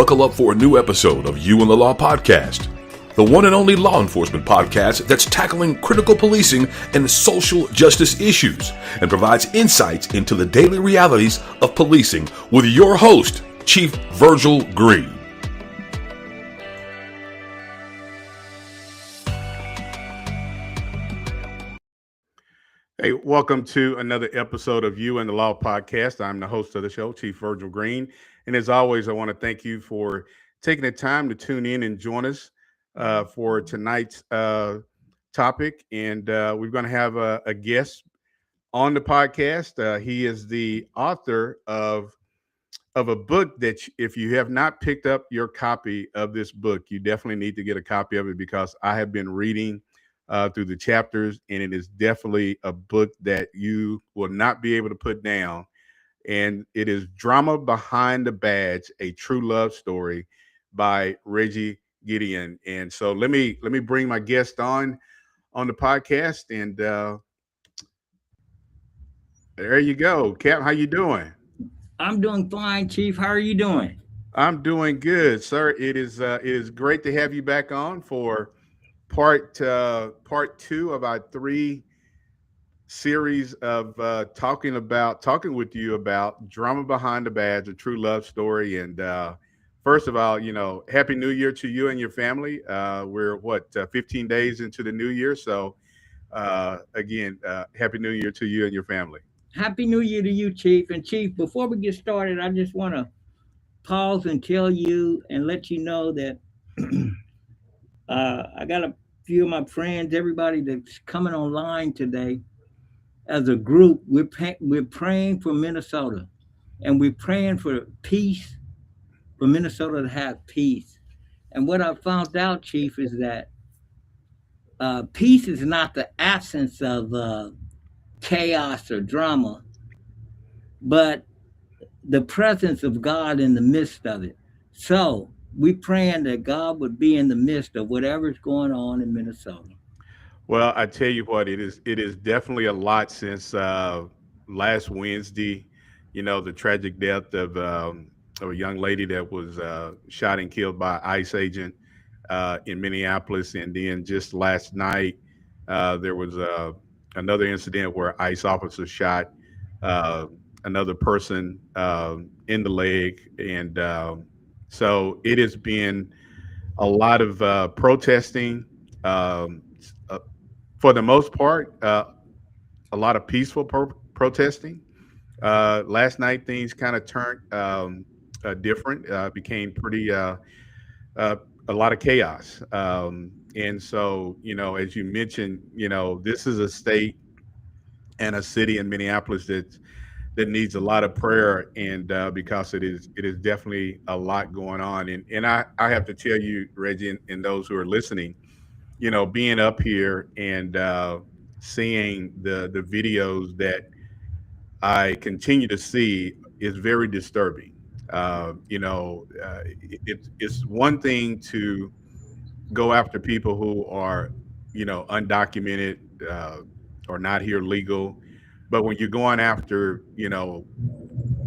buckle up for a new episode of You and the Law Podcast, the one and only law enforcement podcast that's tackling critical policing and social justice issues and provides insights into the daily realities of policing with your host, Chief Virgil Green. Hey, welcome to another episode of You and the Law Podcast. I'm the host of the show, Chief Virgil Green. And as always, I want to thank you for taking the time to tune in and join us for tonight's topic. And we're going to have a guest on the podcast. He is the author of a book that if you have not picked up your copy of this book, you definitely need to get a copy of it, because I have been reading through the chapters, and it is definitely a book that you will not be able to put down. And it is Drama Behind the Badge, a True Love Story by Reggie Gideon. And so let me bring my guest on the podcast, and there you go. Cap, how you doing? I'm doing fine, Chief. How are you doing? I'm doing good, sir. It is great to have you back on for part two of our three series of talking with you about Drama Behind the Badge, a True Love Story. And first of all, Happy New Year to you and your family. We're 15 days into the new year, so again, Happy New Year to you and your family. Happy New Year to you, Chief. And Chief, before we get started, I just want to pause and tell you and let you know that I got a few of my friends, everybody that's coming online today. As a group, we're praying for Minnesota, and we're praying for peace, for Minnesota to have peace. And what I found out, Chief, is that peace is not the absence of chaos or drama, but the presence of God in the midst of it. So we're praying that God would be in the midst of whatever's going on in Minnesota. Well, I tell you what, it is definitely a lot since last Wednesday. The tragic death of a young lady that was shot and killed by an ICE agent in Minneapolis, and then just last night there was another incident where ICE officers shot another person in the leg, and so it has been a lot of protesting. For the most part, a lot of peaceful protesting. Last night, things kind of turned different, became pretty a lot of chaos. And so, as you mentioned, this is a state and a city in Minneapolis that needs a lot of prayer, and because it is definitely a lot going on. And I have to tell you, Reggie, and those who are listening, being up here and seeing the videos that I continue to see is very disturbing. It's one thing to go after people who are, undocumented or not here legal, but when you're going after,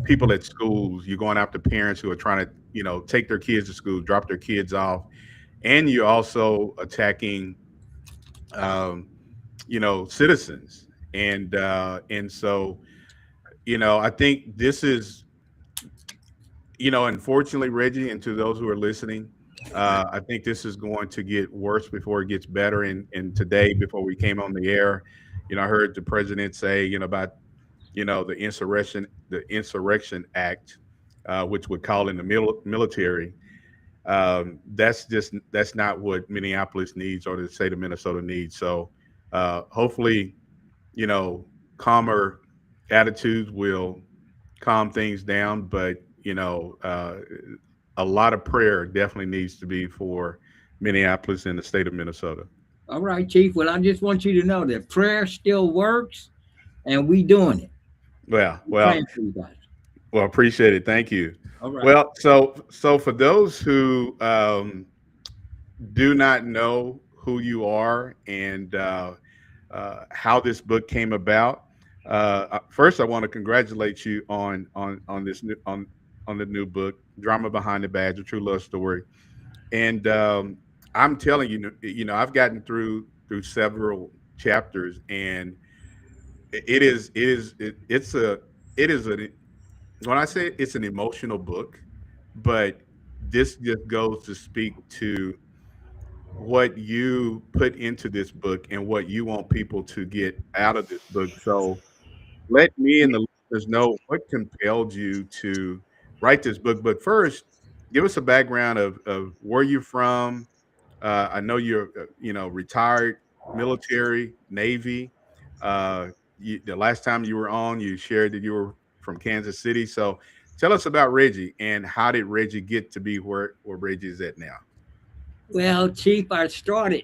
people at schools, you're going after parents who are trying to, take their kids to school, drop their kids off, and you're also attacking, citizens. And so, I think this is, unfortunately, Reggie, and to those who are listening, I think this is going to get worse before it gets better. And today, before we came on the air, I heard the president say, about, the Insurrection Act, which would call in the military. That's not what Minneapolis needs or the state of Minnesota needs. So hopefully, calmer attitudes will calm things down. But a lot of prayer definitely needs to be for Minneapolis and the state of Minnesota. All right, Chief. Well, I just want you to know that prayer still works, and we doing it. Well, Praying for you guys. Well, appreciate it. Thank you. All right. Well, so for those who do not know who you are and how this book came about, first I want to congratulate you on on the new book, Drama Behind the Badge, a true love story. And I'm telling you, I've gotten through several chapters, and it's a it is a when I say it's an emotional book, but this just goes to speak to what you put into this book and what you want people to get out of this book. So let me and the listeners know what compelled you to write this book. But first, give us a background of where you're from. I know you're, retired military, Navy. Uh, the last time you were on, you shared that you were from Kansas City. So tell us about Reggie and how did Reggie get to be where Reggie is at now? Well, Chief, I started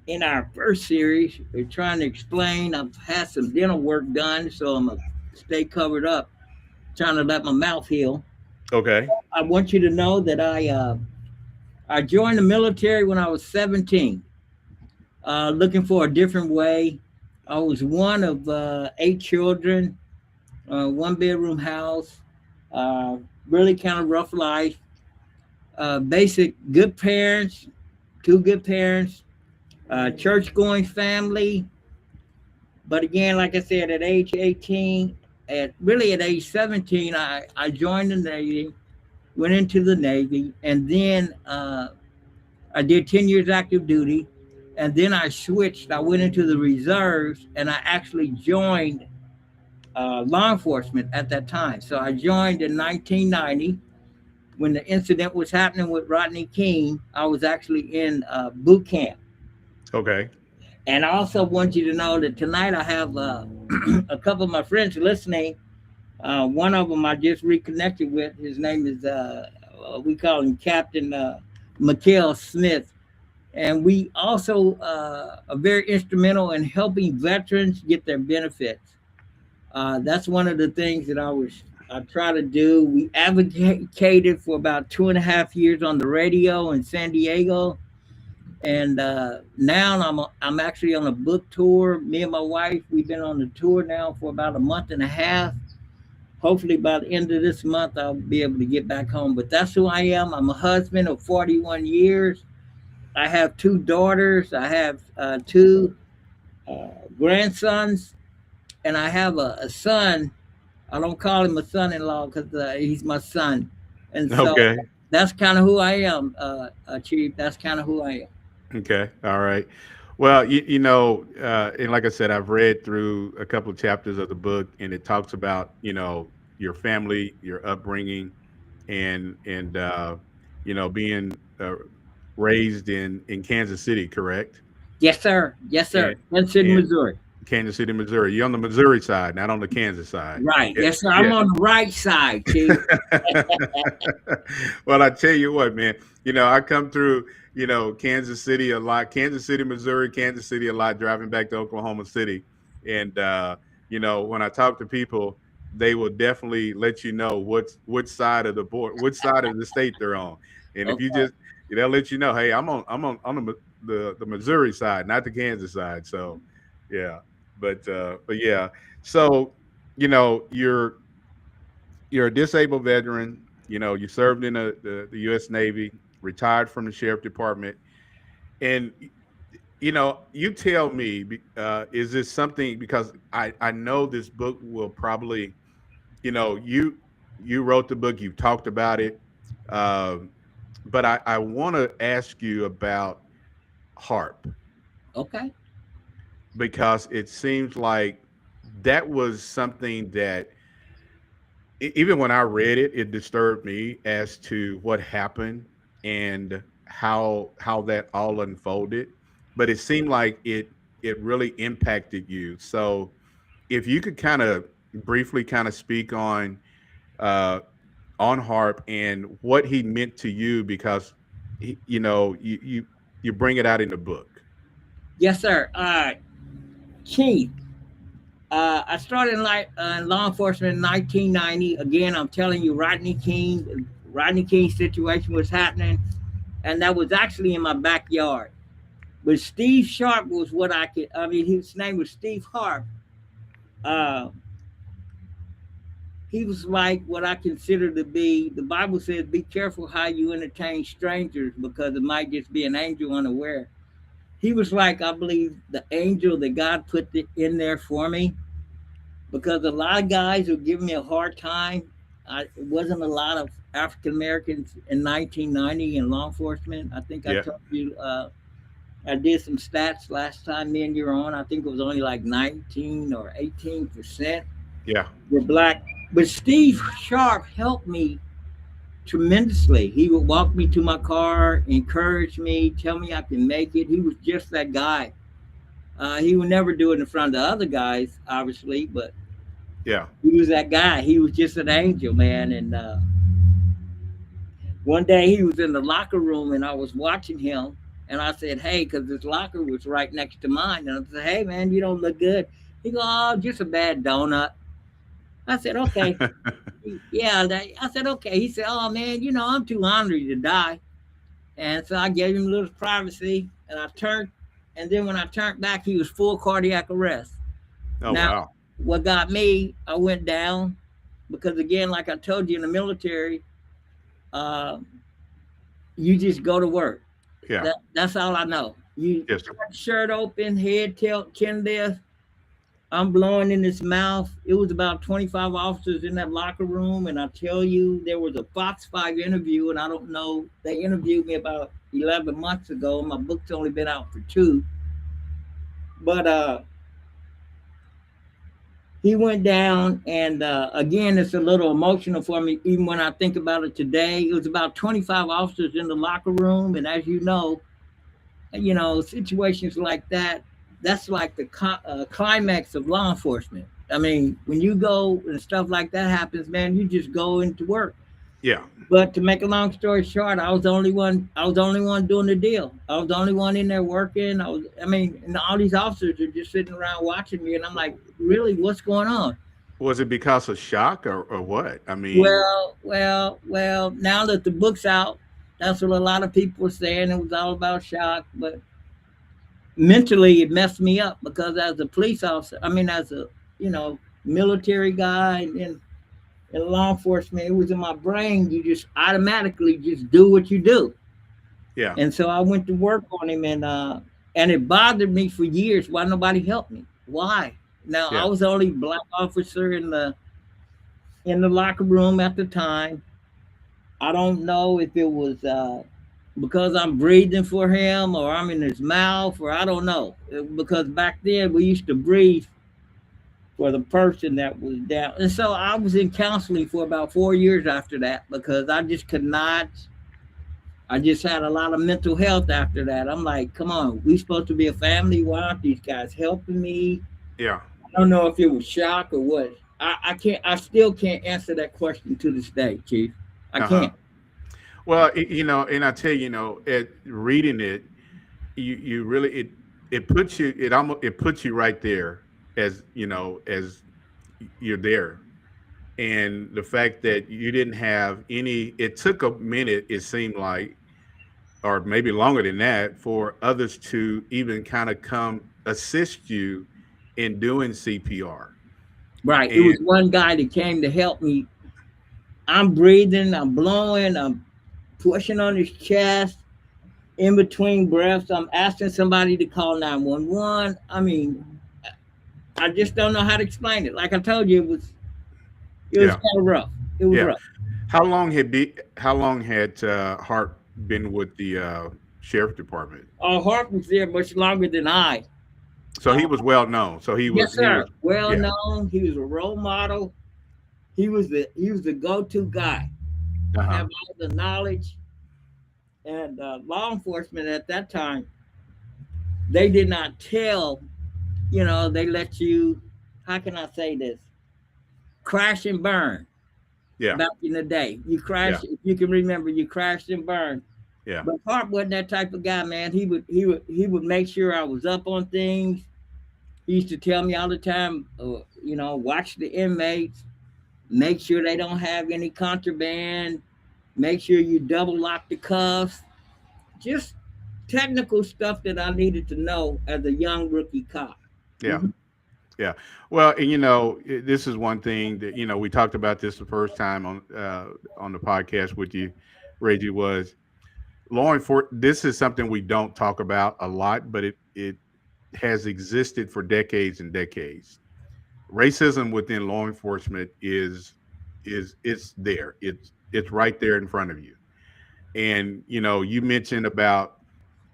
in our first series. We're trying to explain. I've had some dental work done, so I'm gonna stay covered up, trying to let my mouth heal. Okay. I want you to know that I joined the military when I was 17, looking for a different way. I was one of 8 children, one bedroom house, uh, really kind of rough life. Basic good parents, two good parents, church going family. But again, like I said, at age 18, at age 17, I joined the Navy, went into the Navy, and then I did 10 years active duty. And then I switched. I went into the reserves and I actually joined law enforcement at that time. So I joined in 1990 when the incident was happening with Rodney King. I was actually in boot camp. Okay. And I also want you to know that tonight I have a couple of my friends listening. One of them I just reconnected with. His name is, we call him Captain Mikhail Smith. And we also are very instrumental in helping veterans get their benefits. That's one of the things that I try to do. We advocated for about 2.5 years on the radio in San Diego, and now I'm actually on a book tour. Me and my wife, we've been on the tour now for about a month and a half. Hopefully by the end of this month I'll be able to get back home. But that's who I am. I'm a husband of 41 years. I have 2 daughters. I have 2 grandsons, and I have a son. I don't call him a son-in-law because he's my son, and so Okay. that's kind of who I am, Chief. That's kind of who I am. Okay. All right. Well, and like I said, I've read through a couple of chapters of the book, and it talks about your family, your upbringing, and being raised in Kansas City, correct? Yes, sir. Yes, sir. And Kansas City, and Missouri. Kansas City, Missouri. You're on the Missouri side, not on the Kansas side. Right. Yeah. Yes, sir. I'm Yeah. on the right side, Chief. Well, I tell you what, man. I come through, Kansas City a lot, Kansas City, Missouri, Kansas City a lot, driving back to Oklahoma City. And when I talk to people, they will definitely let you know which side of the board, which side of the state they're on. And if you Okay. just, they'll let you know, hey, I'm on the Missouri side, not the Kansas side. So, yeah, but yeah. So, you're a disabled veteran. You served in the U.S. Navy, retired from the sheriff department, and you tell me, is this something, because I know this book will probably, you wrote the book, you've talked about it, um, but I want to ask you about harp, Okay. because it seems like that was something that even when I read it, it disturbed me as to what happened and how that all unfolded. But it seemed like it really impacted you. So if you could kind of briefly kind of speak uh, on Harp and what he meant to you, because you bring it out in the book. Yes, sir. Chief. I started in law enforcement in 1990. Again, I'm telling you, Rodney King's situation was happening, and that was actually in my backyard. But Steve Sharp was what I could. I mean, his name was Steve Harp. Uh, he was like what I consider to be, the Bible says, be careful how you entertain strangers because it might just be an angel unaware. He was like, I believe, the angel that God put in there for me, because a lot of guys would give me a hard time. It wasn't a lot of African Americans in 1990 in law enforcement. I think I Yeah. told you, I did some stats last time me and you were on. I think it was only like 19 or 18% Yeah. were black. But Steve Sharp helped me tremendously. He would walk me to my car, encourage me, tell me I can make it. He was just that guy. He would never do it in front of the other guys, obviously, but Yeah. he was that guy. He was just an angel, man. And one day he was in the locker room and I was watching him. And I said, hey, because his locker was right next to mine. And I said, hey, man, you don't look good. He go, oh, just a bad donut. I said, okay. Yeah, I said, okay. He said, oh, man, I'm too hungry to die. And so I gave him a little privacy. And I turned. And then when I turned back, he was full cardiac arrest. Oh, Now, wow. what got me, I went down because, again, like I told you, in the military, you just go to work. Yeah. That's all I know. You Yes, sir. shirt open, head tilt, chin lift. I'm blowing in his mouth. It was about 25 officers in that locker room, and I tell you, there was a Fox 5 interview, and I don't know. They interviewed me about 11 months ago. My book's only been out for 2, but he went down, and again, it's a little emotional for me, even when I think about it today. It was about 25 officers in the locker room, and as you know, situations like that, that's like the climax of law enforcement. I mean, when you go and stuff like that happens, man, you just go into work. Yeah. But to make a long story short, I was the only one. I was the only one doing the deal. I was the only one in there working. And all these officers are just sitting around watching me, and I'm like, really, what's going on? Was it because of shock or what? I mean, Well. Now that the book's out, that's what a lot of people were saying. It was all about shock, but mentally it messed me up because as a police officer, as a military guy and in law enforcement, it was in my brain. You just automatically just do what you do. yeah. And so I went to work on him, and it bothered me for years why nobody helped me. Why? Now Yeah. I was the only black officer in the locker room at the time. I don't know if it was because I'm breathing for him or I'm in his mouth or I don't know. Because back then we used to breathe for the person that was down. And so I was in counseling for about 4 years after that because I just could not. I just had a lot of mental health after that. I'm like, come on, we supposed to be a family. Why aren't these guys helping me? Yeah. I don't know if it was shock or what. I can't. I still can't answer that question to this day, Chief. I can't. Well, and I tell you, at reading it, you really it puts you it puts you right there as as you're there, and the fact that you didn't have any. It took a minute, it seemed like, or maybe longer than that, for others to even kind of come assist you in doing CPR. Right. It And was one guy that came to help me. I'm breathing. I'm blowing. I'm pushing on his chest. In between breaths, I'm asking somebody to call 911. I just don't know how to explain it. Like I told you, it was yeah, kind of rough. It was yeah. rough. How long had Hart been with the sheriff department? Hart was there much longer than I. So he was well known. So he was. Yes, sir. He was, Well yeah. known. He was a role model. He was the go-to guy. Uh-huh. Have all the knowledge. And law enforcement at that time, they did not tell. They let you. How can I say this? Crash and burn. Yeah. Back in the day, you crashed. Yeah. If you can remember, you crashed and burned. Yeah. But Hart wasn't that type of guy, man. He would make sure I was up on things. He used to tell me all the time, watch the inmates, make sure they don't have any contraband, make sure you double lock the cuffs, just technical stuff that I needed to know as a young rookie cop. Yeah. Mhm. Yeah. Well, and this is one thing that we talked about this the first time on the podcast with you, Reggie. Was law enforcement. This is something we don't talk about a lot, but it has existed for decades and decades. Racism within law enforcement is it's there. It's right there in front of you. And you mentioned about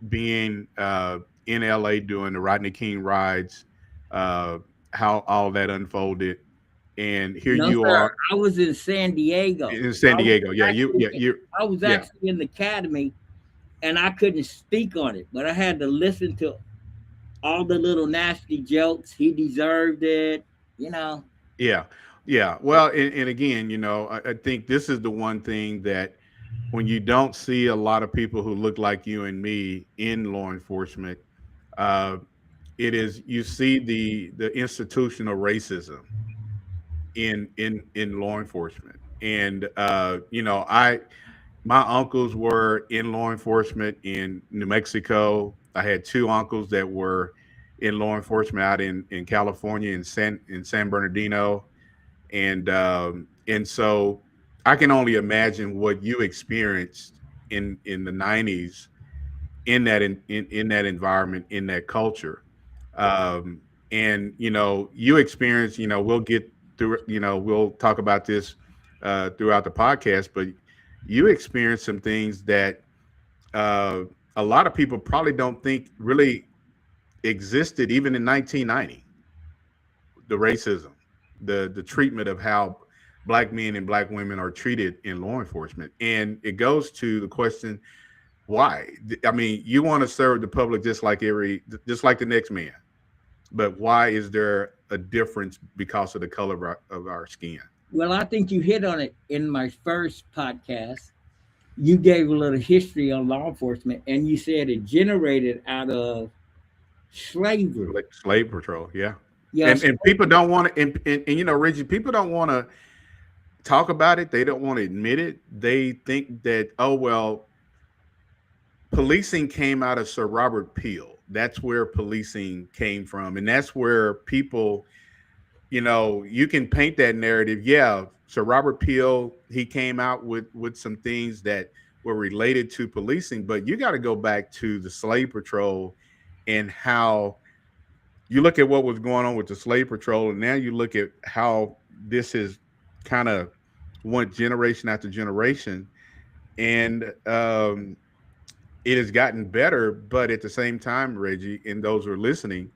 being in LA doing the Rodney King rides, uh, how all that unfolded, and here No, you sir. are I was in San Diego. in San I was Diego. Yeah, actually, you I was yeah. actually in the academy, and I couldn't speak on it, but I had to listen to all the little nasty jokes. He deserved it, you know. Yeah, yeah. Well, and again, I think this is the one thing that when you don't see a lot of people who look like you and me in law enforcement, uh, it is you see the institutional racism in law enforcement, and I my uncles were in law enforcement in New Mexico. I had two uncles that were in law enforcement out in California in San Bernardino, and so I can only imagine what you experienced in the '90s in that environment, in that culture. And you experience, we'll get through, we'll talk about this throughout the podcast, but you experience some things that uh, a lot of people probably don't think really existed even in 1990. The racism, the treatment of how black men and black women are treated in law enforcement, and it goes to the question, why? I mean, you want to serve the public just like the next man, but why is there a difference because of the color of our skin? Well, I think you hit on it in my first podcast. You gave a little history on law enforcement, and you said it generated out of slavery. Slave patrol, yeah. Yes, And people don't want to, and Reggie, people don't want to talk about it. They don't want to admit it. They think that, oh well, policing came out of Sir Robert Peel. That's where policing came from, and that's where people, you can paint that narrative. Yeah, Sir Robert Peel, he came out with some things that were related to policing, but you got to go back to the slave patrol and how you look at what was going on with the slave patrol, and now you look at how this is kind of went generation after generation, and it has gotten better. But at the same time, Reggie, and those who are listening,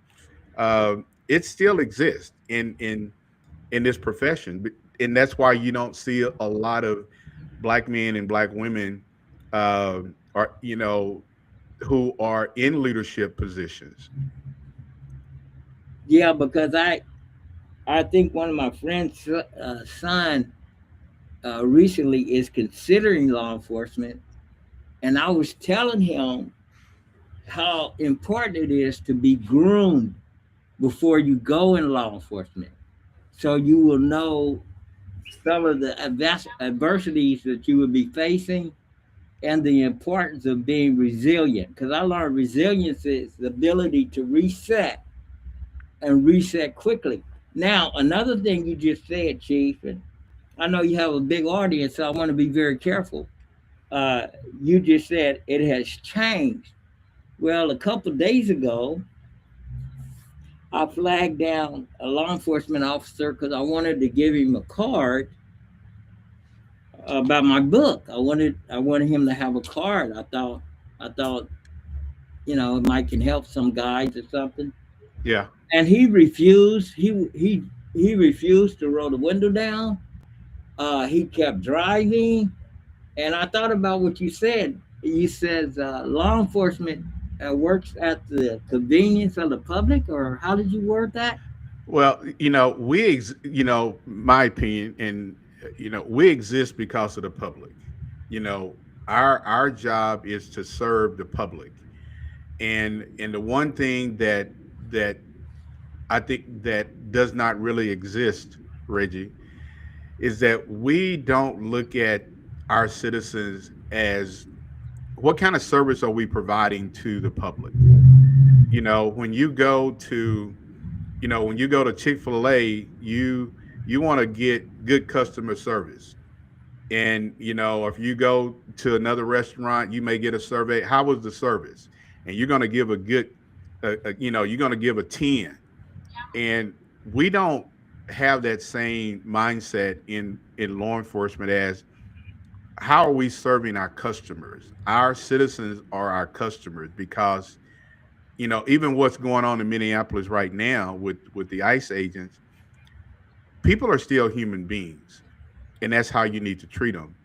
it still exists in this profession, and that's why you don't see a lot of black men and black women, are who are in leadership positions. yeah, because I think one of my friends' son recently is considering law enforcement, and I was telling him how important it is to be groomed before you go in law enforcement, so you will know some of the adversities that you will be facing and the importance of being resilient. Because I learned resilience is the ability to reset and reset quickly. Now, another thing you just said, Chief, and I know you have a big audience, so I want to be very careful. Uh, you just said it has changed. Well, a couple of days ago, I flagged down a law enforcement officer because I wanted to give him a card about my book. I wanted him to have a card. I thought it might can help some guys or something. Yeah. And he refused. He refused to roll the window down. He kept driving, and I thought about what you said. You said law enforcement works at the convenience of the public, or how did you word that? Well, my opinion, and we exist because of the public. You know, our job is to serve the public, and the one thing that I think that does not really exist, Reggie, is that we don't look at our citizens as what kind of service are we providing to the public. When you go to when you go to Chick-fil-A, you want to get good customer service. And if you go to another restaurant, you may get a survey. How was the service? And you're going to give a good, you're going to give a 10. And we don't have that same mindset in law enforcement as how are we serving our customers? Our citizens are our customers because even what's going on in Minneapolis right now with the ICE agents, people are still human beings, and that's how you need to treat them.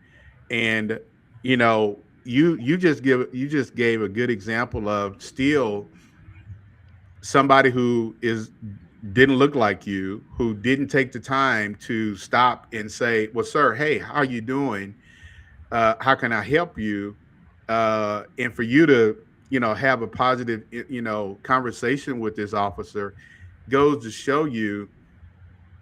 And you just gave a good example of still somebody who is didn't look like you, who didn't take the time to stop and say, well, sir, hey, how you doing? How can I help you? And for you to have a positive conversation with this officer goes to show you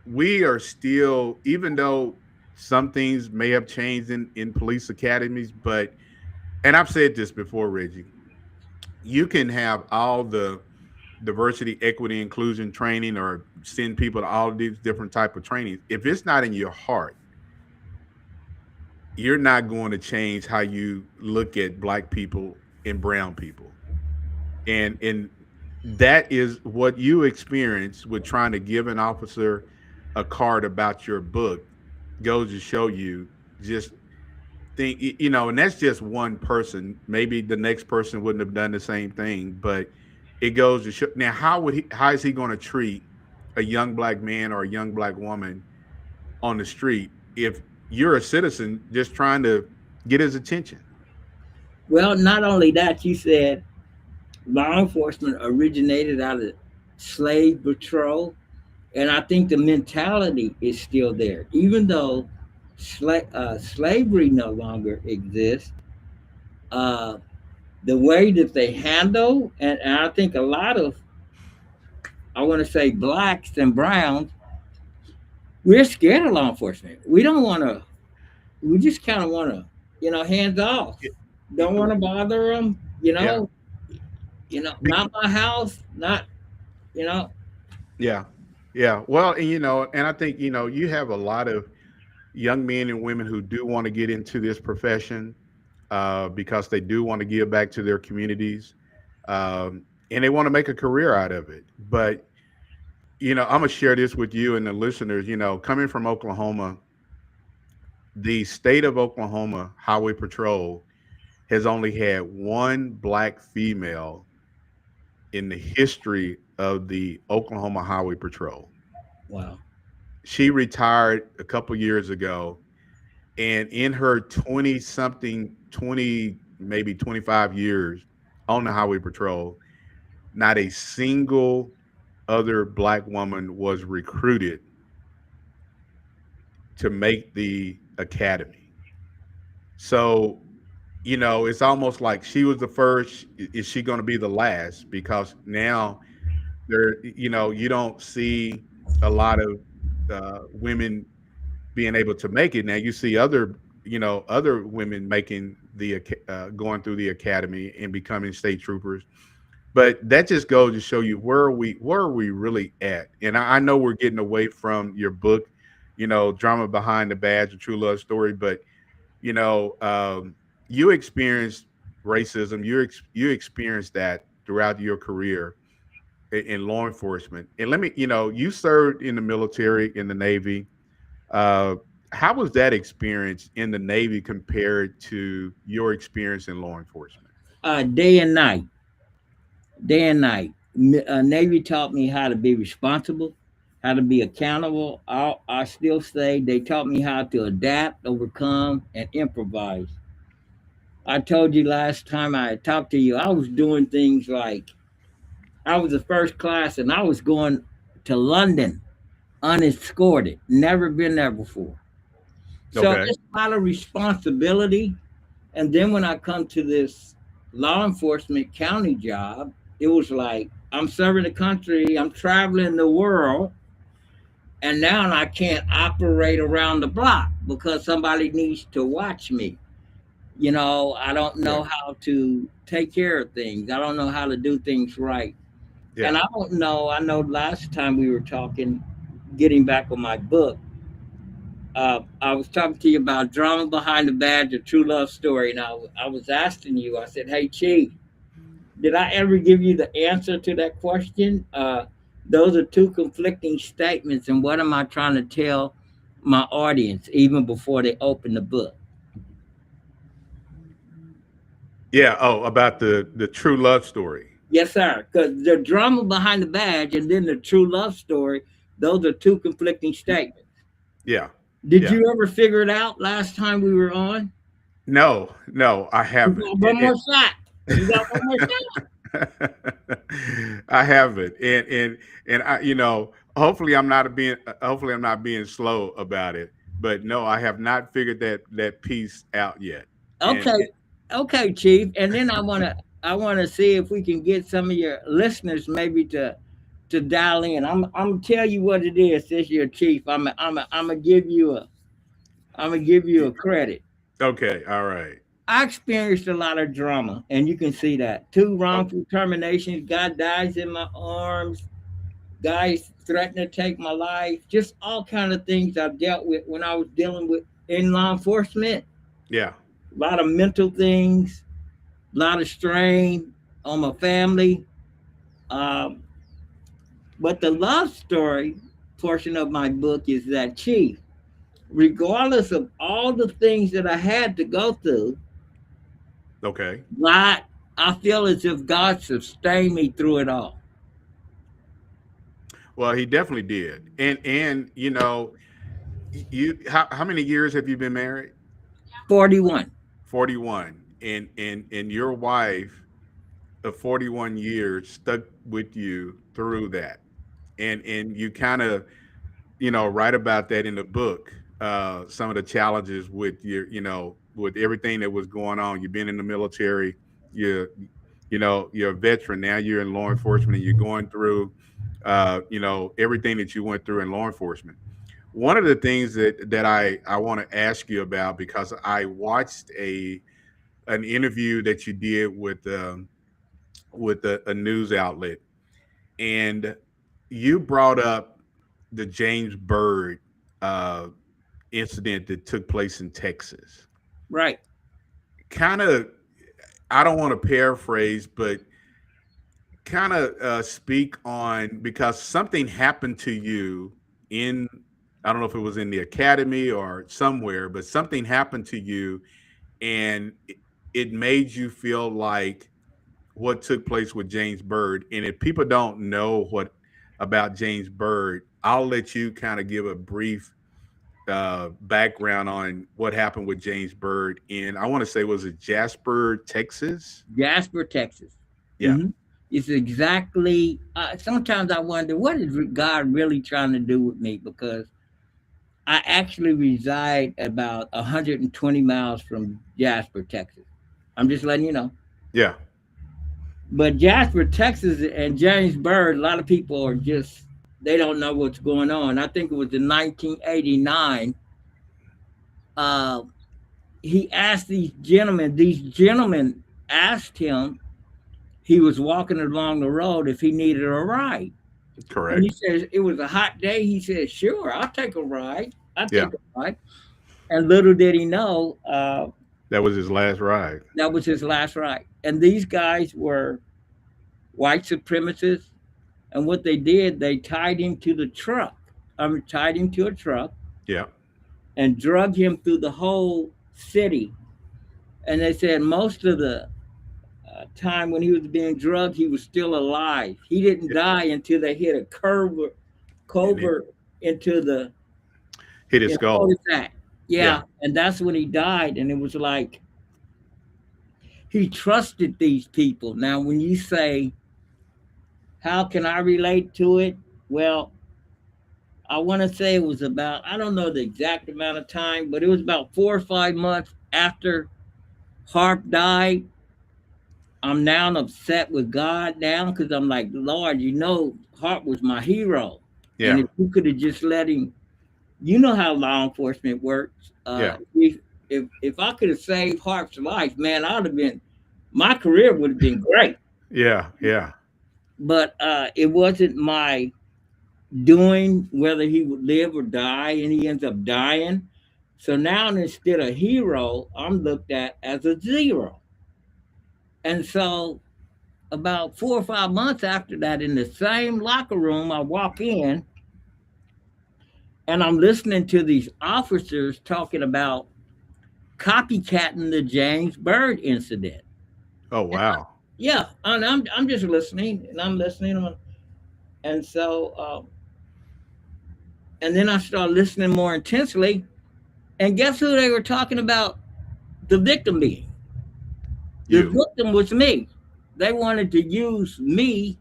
we are still, even though some things may have changed in police academies, but, and I've said this before, Reggie, you can have all the diversity, equity, inclusion training or send people to all of these different type of trainings. If it's not in your heart, you're not going to change how you look at black people and brown people. And that is what you experience with trying to give an officer a card about your book goes to show you just think and that's just one person. Maybe the next person wouldn't have done the same thing, but it goes to show. Now how is he going to treat a young black man or a young black woman on the street if you're a citizen just trying to get his attention? Well, not only that, you said law enforcement originated out of slave patrol, and I think the mentality is still there, even though slavery no longer exists. Uh, the way that they handle, and I think a lot of, I want to say, blacks and browns, we're scared of law enforcement. We don't want to. We just kind of want to, hands off. Don't want to bother them. Yeah. Not my house. Not, you know. Yeah. Yeah. Well, and I think, you have a lot of young men and women who do want to get into this profession because they do want to give back to their communities and they want to make a career out of it. But, I'm going to share this with you and the listeners. Coming from Oklahoma, the state of Oklahoma Highway Patrol has only had one black female in the history of the Oklahoma Highway Patrol. Wow. She retired a couple years ago, and in her 20 something, 20, maybe 25 years on the Highway Patrol, not a single other black woman was recruited to make the academy. So, it's almost like she was the first. Is she going to be the last? Because now you don't see a lot of women being able to make it. Now you see other women making the going through the academy and becoming state troopers. But that just goes to show you where are we really at. And I know we're getting away from your book, Drama Behind the Badge, a True Love Story. But you experienced racism. You experienced that throughout your career in law enforcement. And let me, you served in the military, in the Navy. How was that experience in the Navy compared to your experience in law enforcement? Day and night. Day and night. Navy taught me how to be responsible, how to be accountable. I still say they taught me how to adapt, overcome, and improvise. I told you last time I talked to you, I was doing things like I was the first class and I was going to London unescorted, never been there before. So Okay. it's a lot of responsibility. And then when I come to this law enforcement county job, it was like I'm serving the country, I'm traveling the world, and now I can't operate around the block because somebody needs to watch me. I don't Yeah. know how to take care of things. I don't know how to do things right. And Yeah. I don't know. I know last time we were talking, getting back on my book, I was talking to you about Drama Behind the Badge, a true love story. And I was asking you, I said, hey, Chief, did I ever give you the answer to that question? Those are two conflicting statements. And what am I trying to tell my audience even before they open the book? Yeah. Oh, about the true love story. Yes, sir. Because the drama behind the badge and then the true love story, those are two conflicting statements. Yeah. Did Yeah. you ever figure it out last time we were on? No, no, I You haven't. got one more shot. You got one more shot. I haven't, and I, hopefully hopefully I'm not being slow about it. But no, I have not figured that piece out yet. And Okay, okay, Chief. And then I wanna see if we can get some of your listeners maybe to dial in. I'm gonna tell you what it is. This your Chief. I'm gonna give you a credit. okay, all right. I experienced a lot of drama, and you can see that. Two Oh, wrongful terminations. God dies in my arms. Guys threatened to take my life. Just all kind of things I've dealt with when I was dealing with in law enforcement. yeah, A lot of mental things, a lot of strain on my family. Um, but the love story portion of my book is that, Chief, regardless of all the things that I had to go through, okay. God, I feel as if God sustained me through it all. Well, he definitely did. And you how many years have you been married? 41. 41. And your wife of 41 years stuck with you through that. And you kind of write about that in the book. Some of the challenges with with everything that was going on. You've been in the military. You're, you're a veteran now. You're in law enforcement, and you're going through, everything that you went through in law enforcement. One of the things that I want to ask you about, because I watched an interview that you did with a news outlet, and you brought up the James Byrd uh, incident that took place in Texas. Right. Kind of, I don't want to paraphrase, but kind of speak on, because something happened to you in, I don't know if it was in the academy or somewhere, but something happened to you, and it made you feel like what took place with James Byrd. And if people don't know what about James Byrd, I'll let you kind of give a brief background on what happened with James Byrd in, I want to say, was it Jasper, Texas? Jasper, Texas. Yeah, Hmm. It's exactly. Sometimes I wonder what is God really trying to do with me, because I actually reside about 120 miles from Jasper, Texas. I'm just letting you know. yeah, But Jasper, Texas, and James Byrd, a lot of people are just they don't know what's going on. I think it was in 1989. Uh, he asked these gentlemen. These gentlemen asked him. He was walking along the road if he needed a ride. And he correct. says it was a hot day. He said, "Sure, I'll take a ride. I'll Yeah, take a ride." And little did he know, that was his last ride. that was his last ride. And these guys were white supremacists. And what they did, they tied him to the truck. Tied him to a truck Yeah, and drug him through the whole city. And they said most of the time when he was being drugged, he was still alive. He didn't yeah. die until they hit a And it covert into the hit his skull. cul-de-sac. Yeah, Yeah, and that's when he died. And it was like he trusted these people. Now, when you say, how can I relate to it? Well, I want to say it was about, I don't know the exact amount of time, but it was about 4 or 5 months after Harp died. I'm now upset with God now because I'm like, Lord, Harp was my hero. And yeah, if you could have just let him, you know how law enforcement works. yeah, If I could have saved Harp's life, man, I'd have been, my career would have been great. yeah, yeah. but it wasn't my doing whether he would live or die, and he ends up dying. So now instead of hero, I'm looked at as a zero. And so about 4 or 5 months after that, in the same locker room, I walk in and I'm listening to these officers talking about copycatting the James Byrd incident. Oh, And wow. yeah, and I'm just listening, and I'm listening, and so and then I started listening more intensely, and guess who they were talking about? The victim being. The You. victim was me. They wanted to use me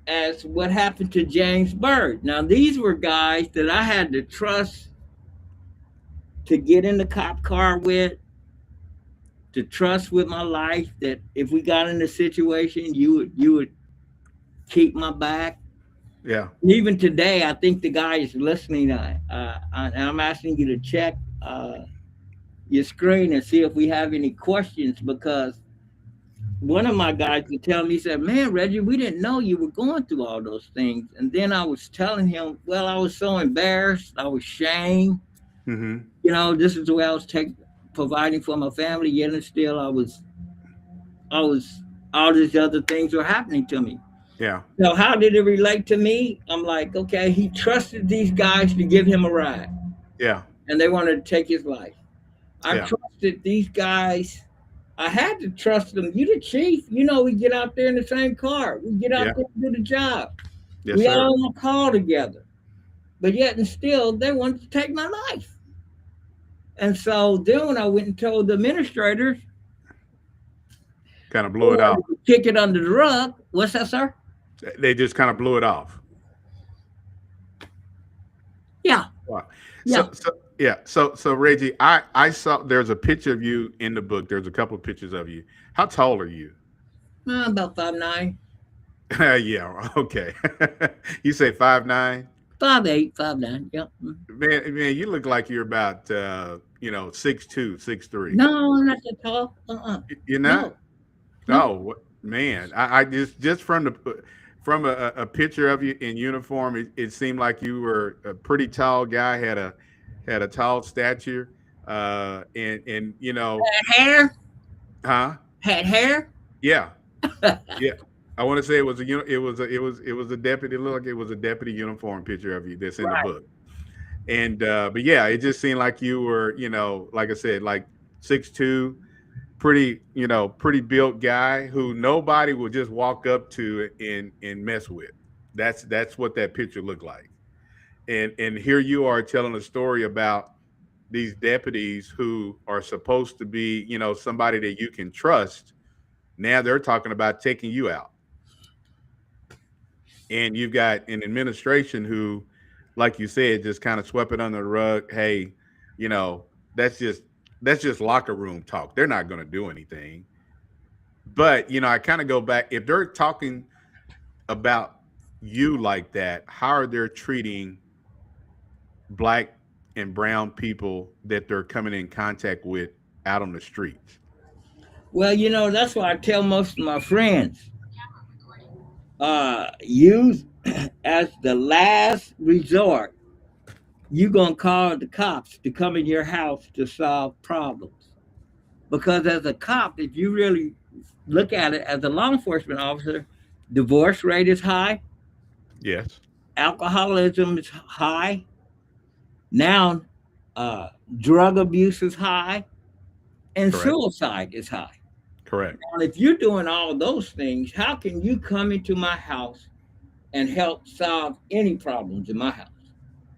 as what happened to James Byrd. Now these were guys that I had to trust to get in the cop car with, to trust with my life that if we got in a situation, you would keep my back. Yeah. Even today, I think the guy is listening. I'm asking you to check your screen and see if we have any questions, because one of my guys would tell me, he said, "Man, Reggie, we didn't know you were going through all those things." And then I was telling him, well, I was so embarrassed, I was shamed. Mm-hmm. This is the way I was providing for my family, yet and still I was all these other things were happening to me. Yeah. So how did it relate to me? I'm like, okay, he trusted these guys to give him a ride, Yeah. and they wanted to take his life. I Yeah. trusted these guys. I had to trust them. You the chief. We get out there in the same car. We get out Yeah. there and do the job. Yes, We sir. all on a call together. But yet and still, they wanted to take my life. And so then when I went and told the administrators, Kind of they blew it off. wanted to kick it under the rug. What's that, sir? They just kind of blew it off. Yeah. Wow. Yeah. So Reggie, I saw there's a picture of you in the book. There's a couple of pictures of you. How tall are you? About 5'9". Yeah. Okay. You say 5'9". 5'8", 5'9". Yeah. Man, you look like you're about 6'2", 6'3". No, I'm not that tall. You're No. not? Oh, man. I just from a picture of you in uniform, it seemed like you were a pretty tall guy, had a tall stature, and Had hair. huh? Had hair. Yeah, yeah. I want to say it was it was a deputy. It looked like it was a deputy uniform picture of you that's in the Right. book. And but yeah, it just seemed like you were, like I said, like 6'2", pretty built guy who nobody would just walk up to and mess with. That's what that picture looked like. And here you are telling a story about these deputies who are supposed to be, somebody that you can trust. Now they're talking about taking you out. And you've got an administration who, like you said, just kind of swept it under the rug. Hey, you know, that's just that's just locker room talk. They're not going to do anything. But I kind of go back, if they're talking about you like that, how are they treating black and brown people that they're coming in contact with out on the streets? Well, that's why I tell most of my friends, use as the last resort, you gonna call the cops to come in your house to solve problems. Because as a cop, if you really look at it as a law enforcement officer, divorce rate is high, Yes, alcoholism is high, now uh, drug abuse is high, and correct, suicide is high. correct. And if you're doing all those things, how can you come into my house and help solve any problems in my house?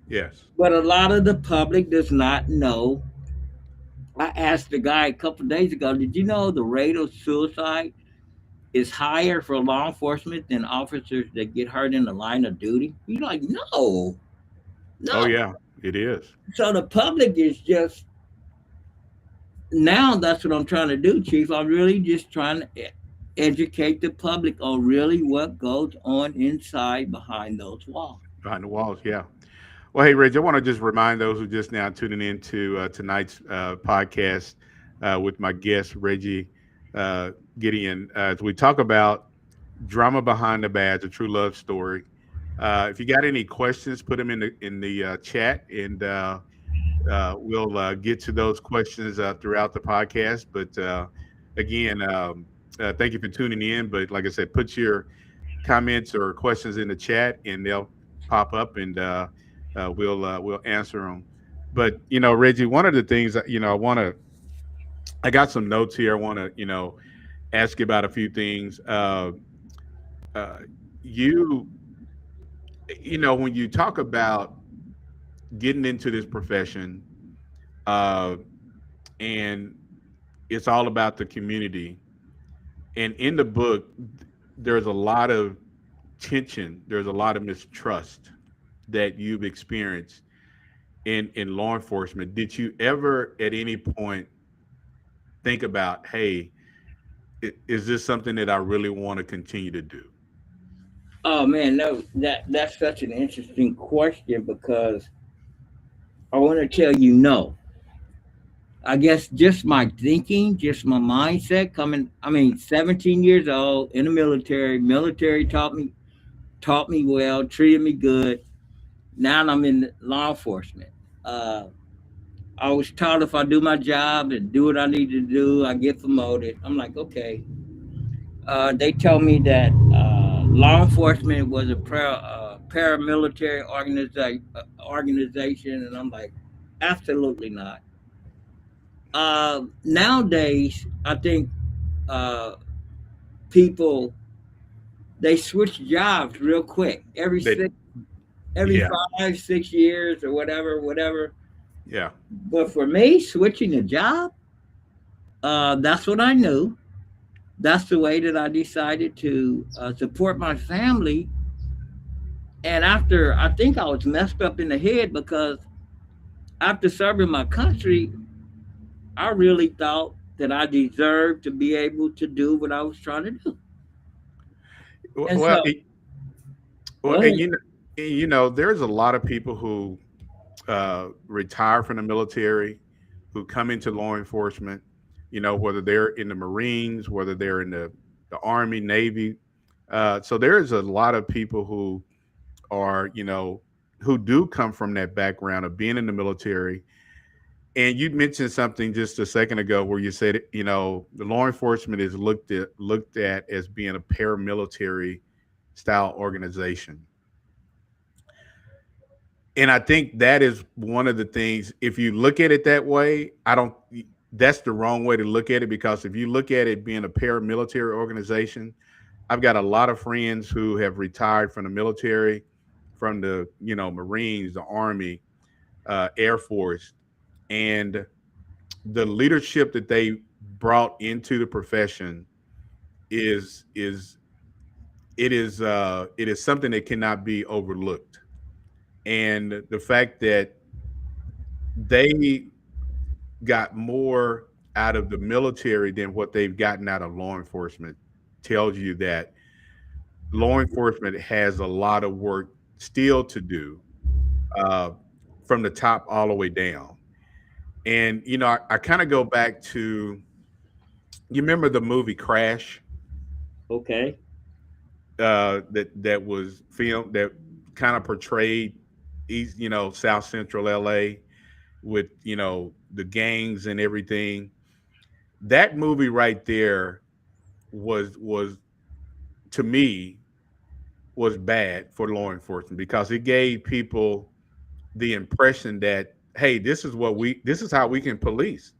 Yes, But a lot of the public does not know. I asked the guy a couple of days ago, did you know the rate of suicide is higher for law enforcement than officers that get hurt in the line of duty? He's like, no, oh no. yeah, it is. So the public is just, now that's what I'm trying to do, Chief. I'm really just trying to educate the public on really what goes on inside behind those walls. Behind the walls, yeah. Well, hey, Reg, I want to just remind those who just now tuning in to tonight's podcast with my guest, Reggie Gideon, as we talk about Drama Behind the Badge, a true love story. If you got any questions, put them in the chat, and we'll get to those questions throughout the podcast. But again, thank you for tuning in. But like I said, put your comments or questions in the chat, and they'll pop up, and we'll answer them. But Reggie, one of the things that I got some notes here. I want to ask you about a few things. Uh, you when you talk about getting into this profession, uh, and it's all about the community. And in the book, there's a lot of tension. There's a lot of mistrust that you've experienced in law enforcement. Did you ever, at any point, think about, hey, is this something that I really want to continue to do? Oh man, no, that's such an interesting question because I want to tell you no. I guess just my thinking, just my mindset coming. I mean, 17 years old in the military. Military taught me well, treated me good. Now I'm in law enforcement. Uh, I was taught if I do my job and do what I need to do, I get promoted. I'm like, okay. They told me that law enforcement was a paramilitary organization, and I'm like, absolutely not. Nowadays, I think uh, people they switch jobs real quick That every Yeah, 5 6 years or whatever. yeah. But for me, switching a job, that's what I knew. That's the way that I decided to support my family. And after, I think I was messed up in the head because after serving my country, I really thought that I deserved to be able to do what I was trying to do. And Well, so, well, go and ahead. there's a lot of people who retire from the military, who come into law enforcement. Whether they're in the Marines, whether they're in the Army, Navy. So there's a lot of people who are, who do come from that background of being in the military. And you mentioned something just a second ago where you said, the law enforcement is looked at as being a paramilitary style organization. And I think that is one of the things. If you look at it that way, I don't. That's the wrong way to look at it, because if you look at it being a paramilitary organization, I've got a lot of friends who have retired from the military, from the Marines, the Army, Air Force, and the leadership that they brought into the profession is it is something that cannot be overlooked. And the fact that they got more out of the military than what they've gotten out of law enforcement tells you that law enforcement has a lot of work still to do, uh, from the top all the way down. And I kind of go back to, you remember the movie Crash, Okay. that was filmed, that kind of portrayed East, South Central LA, with the gangs and everything. That movie right there was to me was bad for law enforcement, because it gave people the impression that, hey, this is how we can police,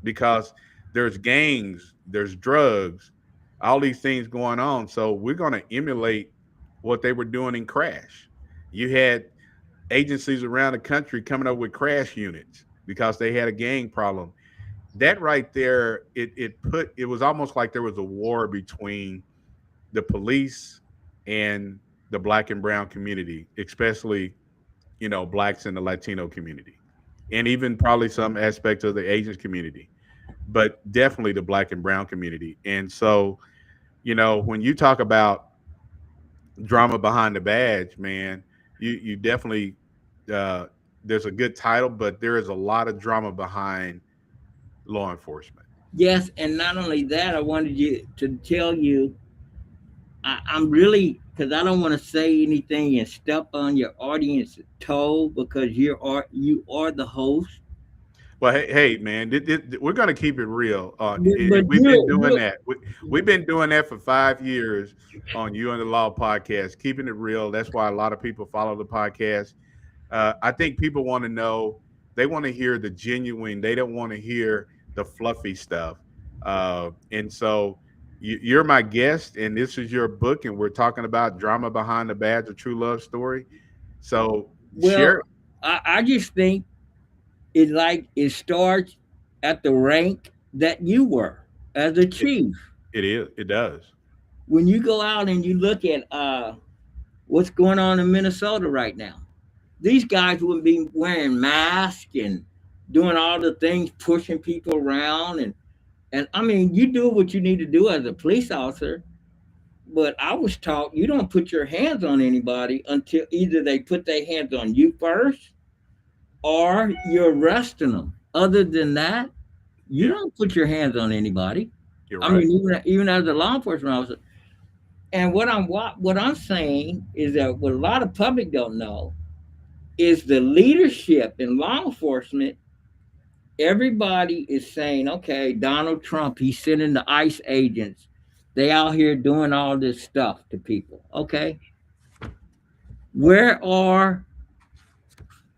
because there's gangs, there's drugs, all these things going on. So we're going to emulate what they were doing in Crash. You had agencies around the country coming up with crash units because they had a gang problem. That right there, it was almost like there was a war between the police and the black and brown community, especially blacks in the Latino community, and even probably some aspects of the Asian community, but definitely the black and brown community. And so, when you talk about drama behind the badge, man, you definitely, uh, there's a good title, but there is a lot of drama behind law enforcement. Yes, and not only that, I wanted you to tell you. I'm really, because I don't want to say anything and step on your audience's toe, because you are the host. Well, hey, man, we're going to keep it real. But We've been doing you that. We've been doing that for 5 years on You and the Law podcast, keeping it real. That's why a lot of people follow the podcast. I think people want to know, they want to hear the genuine. They don't want to hear the fluffy stuff. And so you're my guest, and this is your book, and we're talking about drama behind the badge of true love story. So share. well, I just think it starts at the rank that you were as a It, chief. it is. It does. When you go out and you look at what's going on in Minnesota right now, these guys wouldn't be wearing masks and doing all the things, pushing people around, and I mean, you do what you need to do as a police officer. But I was taught you don't put your hands on anybody until either they put their hands on you first or you're arresting them. Other than that, you Yeah, don't put your hands on anybody. you're I right. mean, even as a law enforcement officer. And what I'm saying is that what a lot of public don't know is the leadership in law enforcement. Everybody is saying, okay, Donald Trump, he's sending the ICE agents. They out here doing all this stuff to people. Okay, where are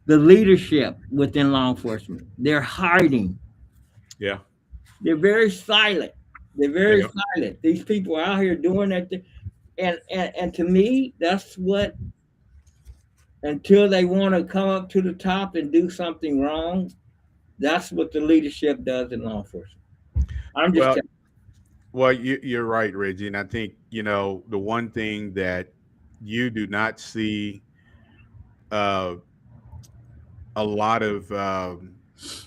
the leadership within law enforcement? They're hiding. Yeah, They're very silent. They're they very are. silent. These people are out here doing that thing. And to me, that's what, until they want to come up to the top and do something wrong, that's what the leadership does in law enforcement. I'm just Well, telling you're right, Reggie. And I think, the one thing that you do not see uh, a lot of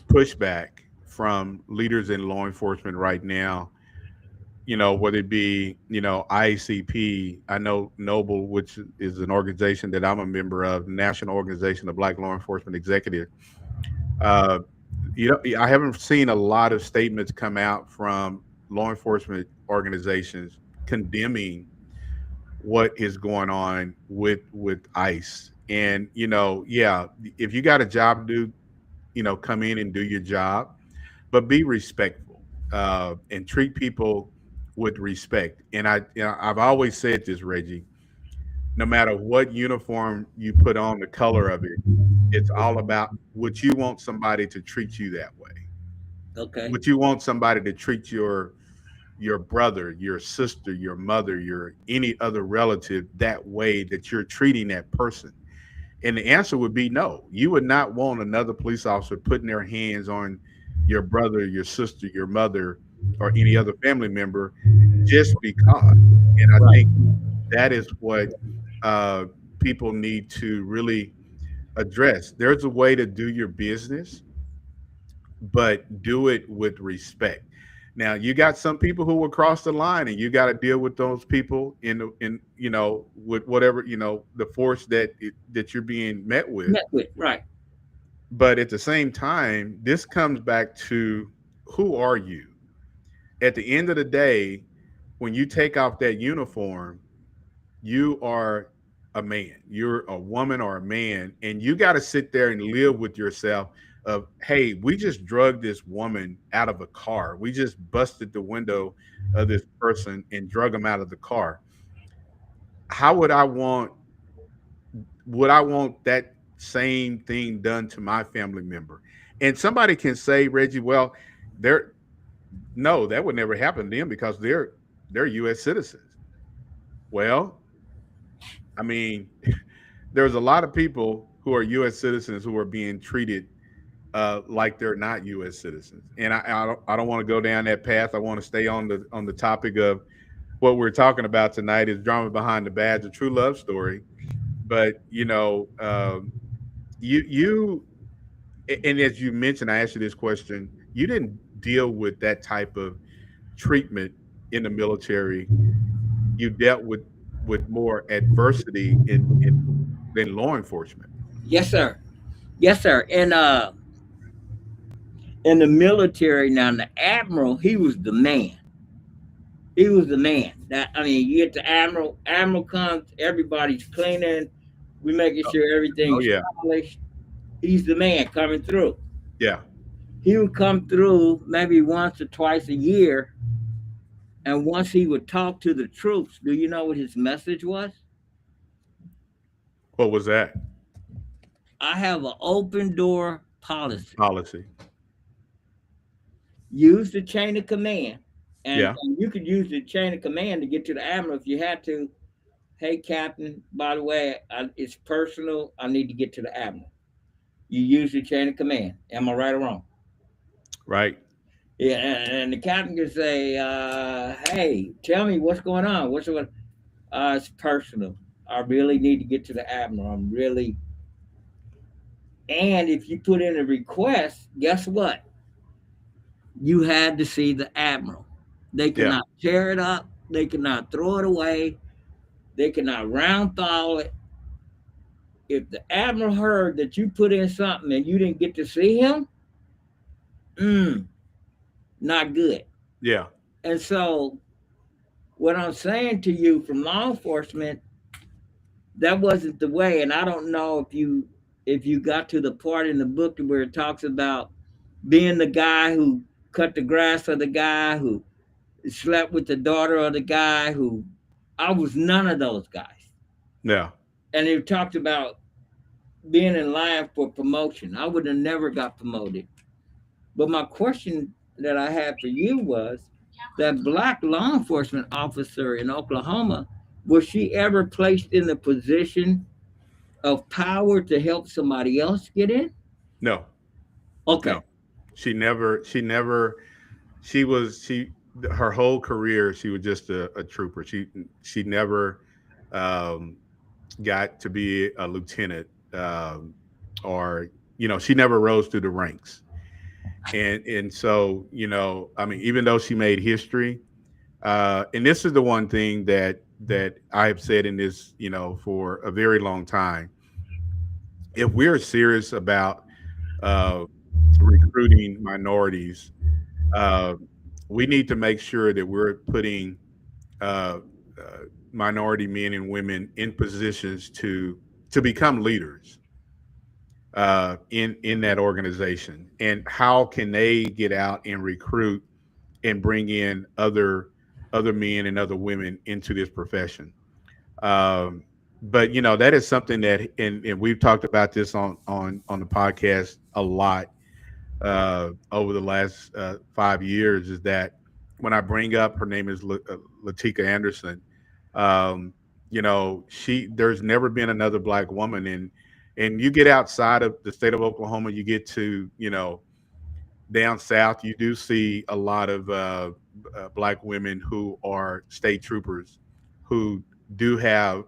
pushback from leaders in law enforcement right now, whether it be, IACP, I know Noble, which is an organization that I'm a member of, National Organization of Black Law Enforcement Executives. Uh, I haven't seen a lot of statements come out from law enforcement organizations condemning what is going on with ICE. And yeah, if you got a job to do, come in and do your job, but be respectful and treat people with respect. And I've always said this, Reggie. No matter what uniform you put on, the color of it, it's all about what you want somebody to treat you that way. you. Okay. Would you want somebody to treat your brother, your sister, your mother, your any other relative that way that you're treating that person? And the answer would be no. You would not want another police officer putting their hands on your brother, your sister, your mother, or any other family member just because. And I Right. think that is what uh, people need to really address. There's a way to do your business, but do it with respect. Now, you got some people who will cross the line, and you got to deal with those people in with whatever the force that you're being met with. Met with. Right. But at the same time, this comes back to, who are you? At the end of the day, when you take off that uniform, you are a man. You're a woman or a man, and you got to sit there and live with yourself of, hey, we just drugged this woman out of a car. We just busted the window of this person and drug them out of the car. How would I want that same thing done to my family member? And somebody can say, Reggie, well, they're no, that would never happen to them because they're US citizens. Well, I mean, there's a lot of people who are U.S. citizens who are being treated like they're not U.S. citizens, and I don't want to go down that path. I want to stay on the topic of what we're talking about tonight is drama behind the badge, a true love story. But you and as you mentioned, I asked you this question. You didn't deal with that type of treatment in the military. You dealt with more adversity than law enforcement. Yes, sir. Yes, sir. And in the military now, the admiral, he was the man. He was the man. You get the admiral. Admiral comes, everybody's cleaning. We making sure Oh everything's yeah, polished. He's the man coming through. yeah. He would come through maybe once or twice a year, and once he would talk to the troops. Do you know what his message was? What was that I have an open door policy. policy? Use the chain of command, and Yeah, you could use the chain of command to get to the admiral if you had to. Hey, Captain, by the way, it's personal. I need to get to the admiral. You use the chain of command. Am I right or wrong? right. Yeah, and the captain can say, "Hey, tell me what's going on. What's going? It's personal. I really need to get to the admiral. I'm really." And if you put in a request, guess what? You had to see the admiral. They Yeah, cannot tear it up. They cannot throw it away. They cannot round foul it. If the admiral heard that you put in something and you didn't get to see him, mm, not good. yeah, And so, what I'm saying to you from law enforcement, that wasn't the way. And I don't know if you got to the part in the book where it talks about being the guy who cut the grass for the guy who slept with the daughter of the guy who I was none of those guys. yeah. And it talked about being in line for promotion. I would have never got promoted. But my question that I had for you was that black law enforcement officer in Oklahoma, was she ever placed in a position of power to help somebody else get in? No, Okay. no. She never. She never. She was. She. Her whole career, she was just a trooper. She never um, got to be a lieutenant, or she never rose through the ranks. And so I mean, even though she made history, and this is the one thing that I have said in this, for a very long time. If we're serious about uh, recruiting minorities, uh, we need to make sure that we're putting uh, uh, minority men and women in positions to become leaders in that organization. And how can they get out and recruit and bring in other men and other women into this profession? Um, but that is something that, and we've talked about this on the podcast a lot over the last 5 years, is that when I bring up, her name is Latika Anderson. Um, there's never been another black woman, and you get outside of the state of Oklahoma, you get to down south, you do see a lot of black women who are state troopers who do have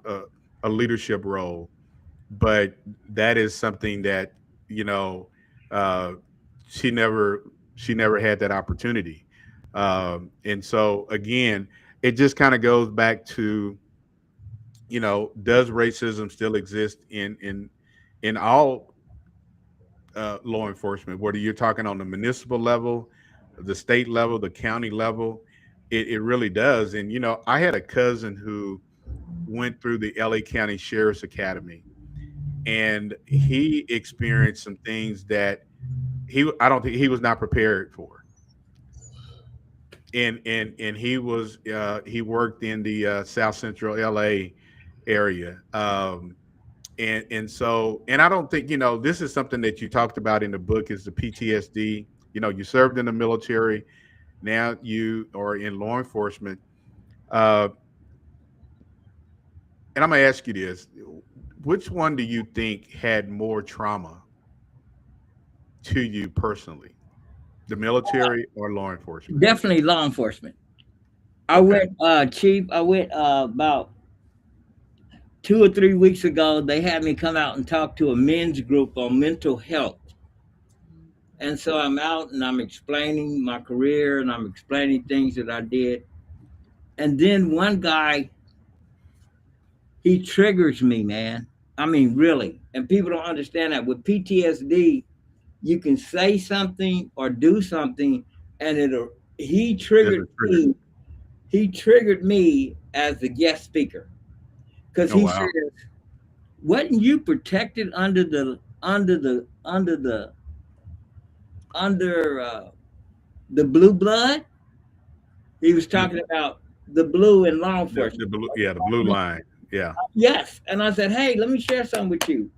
a leadership role, but that is something that you know uh, she never had that opportunity. And so again, it just kind of goes back to does racism still exist in all law enforcement, whether you're talking on the municipal level, the state level, the county level? It really does. And I had a cousin who went through the LA County Sheriff's Academy, and he experienced some things that I don't think he was not prepared for. And he worked in the South Central LA area. And I don't think this is something that you talked about in the book, is the PTSD. You served in the military, now you are in law enforcement. uh, and I'm gonna ask you this: which one do you think had more trauma to you personally, the military or law enforcement? Definitely law enforcement. I Okay. went, Chief, I went about 2 or 3 weeks ago. They had me come out and talk to a men's group on mental health. And so I'm out and I'm explaining my career and I'm explaining things that I did. And then one guy, he triggers me, man. I mean, really. And people don't understand that with PTSD, you can say something or do something, and he There's triggered a trigger. me. he triggered me as the guest speaker because Oh he wow. says, "Wasn't you protected under the blue blood?" He was talking about the blue in law The enforcement. blue, yeah, the blue line. Yeah. Yes, and I said, "Hey, let me share something with you.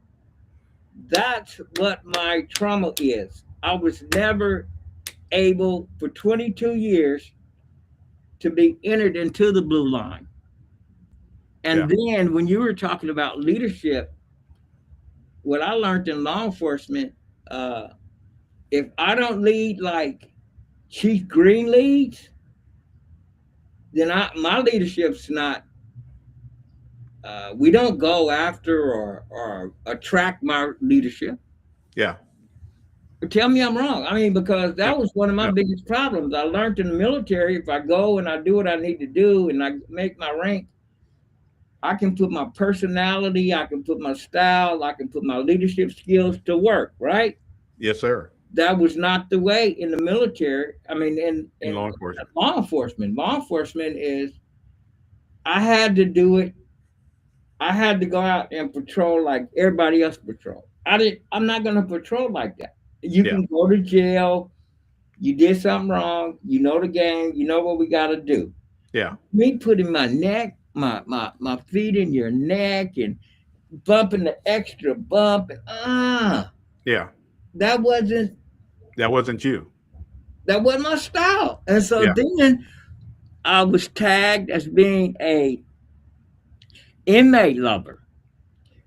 That's what my trauma is. I was never able for 22 years to be entered into the blue line." Yeah. And then when you were talking about leadership, what I learned in law enforcement, uh, if I don't lead like Chief Green leads, then my leadership's not. We don't go after or attract my leadership. Yeah. Tell me I'm wrong. I mean, because No. that was one of my No. biggest problems. I learned in the military, if I go and I do what I need to do and I make my rank, I can put my personality, I can put my style, I can put my leadership skills to work, right? Yes, sir. That was not the way in the military. I mean, In in law enforcement. law enforcement. Law enforcement is, I had to do it. I had to go out and patrol like everybody else patrol. I'm not gonna patrol like that. You Yeah. can go to jail, you did something wrong, you know the game, you know what we gotta do. Yeah. Me putting my neck, my feet in your neck and bumping the extra bump, and Yeah. that wasn't That wasn't you. that wasn't my style. And so Yeah. then I was tagged as being a inmate lover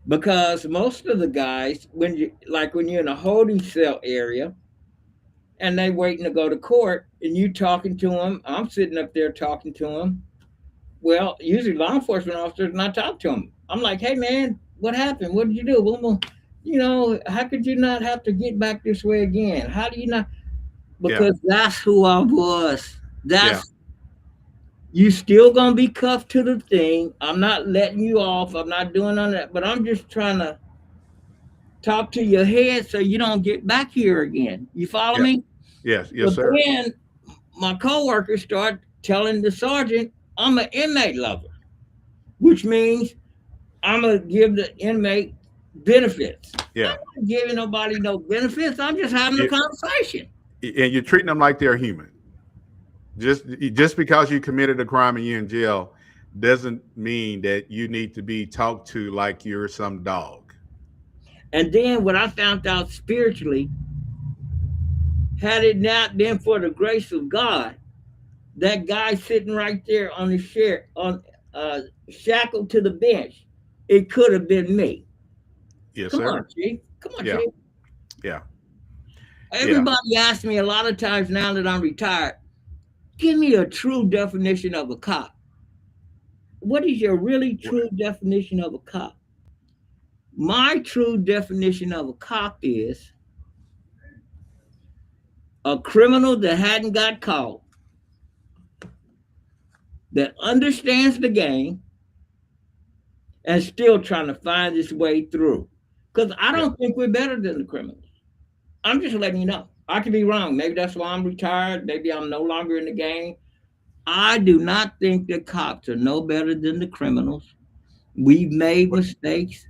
because most of the guys, when you're in a holding cell area and they waiting to go to court and you talking to them, I'm sitting up there talking to them. Well, usually law enforcement officers not talk to them. I'm like, "Hey man, what happened? What did you do? Well, how could you not have to get back this way again? How do you not?" Yeah. Because that's who I was. Yeah. That's You still gonna be cuffed to the thing. I'm not letting you off. I'm not doing none of that. But I'm just trying to talk to your head so you don't get back here again. You follow Yeah. me? Yes. Yes, But sir. then my coworkers start telling the sergeant I'm an inmate lover, which means I'm gonna give the inmate benefits. I'm Yeah. not giving nobody no benefits. I'm just having a You, conversation. and you're treating them like they're human. Just because you committed a crime and you're in jail doesn't mean that you need to be talked to like you're some dog. And then what I found out spiritually, had it not been for the grace of God, that guy sitting right there on the chair, shackled to the bench, it could have been me. Yes, Come on, sir. Chief. Come on, Yeah. Chief. Yeah. Yeah. Everybody asks me a lot of times now that I'm retired, give me a true definition of a cop. What is your really true definition of a cop? My true definition of a cop is a criminal that hadn't got caught, that understands the game, and still trying to find his way through. Because I Yeah. don't think we're better than the criminals. I'm just letting you know. I could be wrong. Maybe that's why I'm retired. Maybe I'm no longer in the game. I do not think the cops are no better than the criminals. We've made mistakes.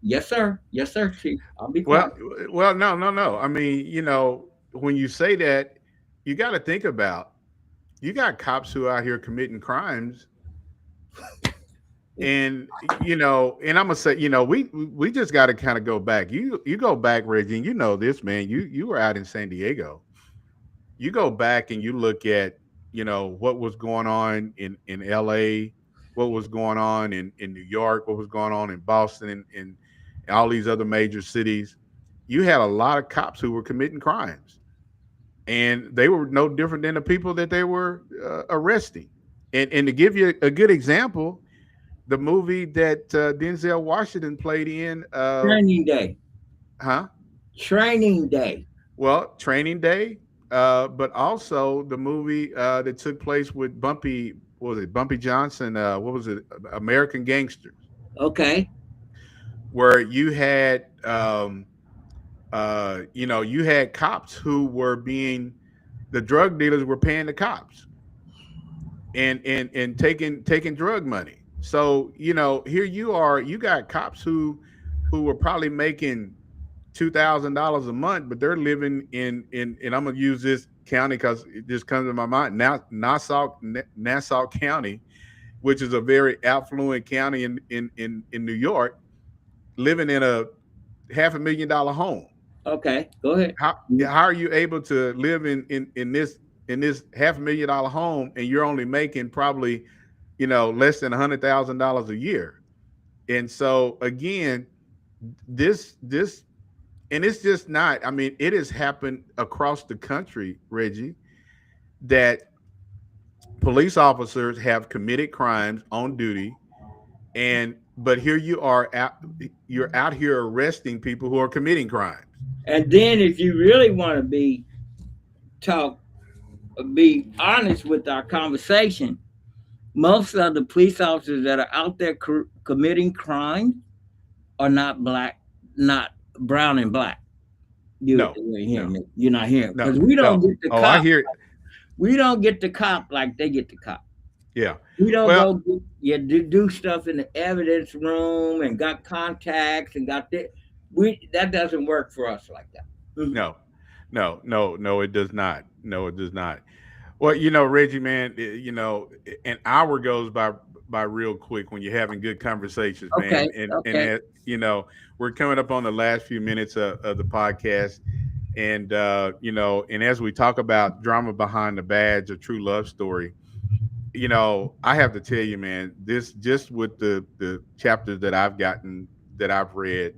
Yes, sir. Yes, sir, Chief. I'll be quiet. Well, no, no, no. I mean, when you say that, you got to think about you got cops who are out here committing crimes, and and I'm gonna say, we just got to kind of go back. You go back, Reggie, and you know this, man. You were out in San Diego. You go back and you look at what was going on in LA, what was going on in New York, what was going on in Boston, and all these other major cities. You had a lot of cops who were committing crimes, and they were no different than the people that they were arresting. And to give you a good example, the movie that Denzel Washington played in, Training day. huh? Training day. Well, Training Day, but also the movie that took place with what was it, Bumpy Johnson? What was it, American Gangsters, Okay. where you had, you had cops who were the drug dealers were paying the cops. and taking drug money. So, you know, here you are, you got cops who were probably making $2,000 a month, but they're living in and I'm gonna use this county because it just comes to my mind now, Nassau County, which is a very affluent county in New York, living in a $500,000 home. Okay, go ahead. How are you able to live in this $500,000 home and you're only making probably, you know, less than $100,000 a year? And so again, this and it's just not, I mean, it has happened across the country, Reggie, that police officers have committed crimes on duty, and but here you are you're out here arresting people who are committing crimes. And then if you really want to be honest with our conversation, most of the police officers that are out there committing crime are not black, not brown and black. You're not hearing because we don't get the cop. I hear it. We don't get the cop like they get the cop. Yeah. We don't do stuff in the evidence room and got contacts and got that. That doesn't work for us like that. No, it does not. No, it does not. Well, you know, Reggie, man, you know, an hour goes by real quick when you're having good conversations, man. And you know, we're coming up on the last few minutes of the podcast. And you know, and as we talk about drama behind the badge, a true love story, you know, I have to tell you, man, this just with the chapters that I've read,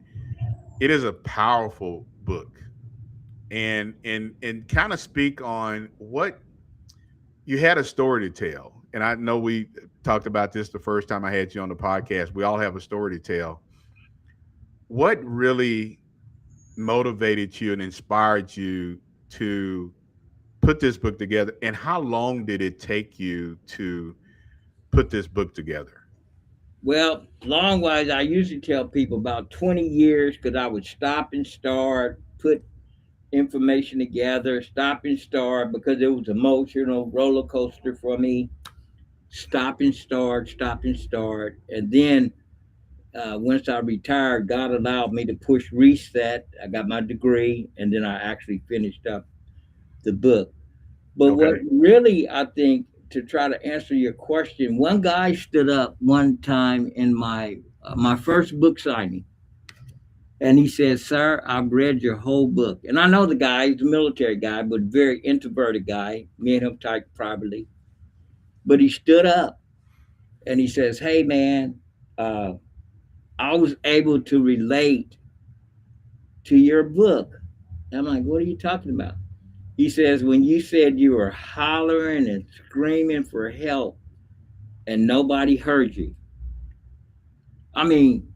it is a powerful book. And kind of speak on what you had a story to tell. And I know we talked about this the first time I had you on the podcast. We all have a story to tell. What really motivated you and inspired you to put this book together? And how long did it take you to put this book together? Well, long-wise, I usually tell people about 20 years because I would stop and start, put information together, stop and start because it was emotional roller coaster for me. Stop and start. And then once I retired, God allowed me to push reset. I got my degree, and then I actually finished up the book. But what really, I think, to try to answer your question, one guy stood up one time in my first book signing, and he said, "Sir, I've read your whole book." And I know the guy, he's a military guy, but very introverted guy. Me and him talked privately. But he stood up and he says, "Hey, man, I was able to relate to your book." And I'm like, "What are you talking about?" He says, "When you said you were hollering and screaming for help and nobody heard you." I mean,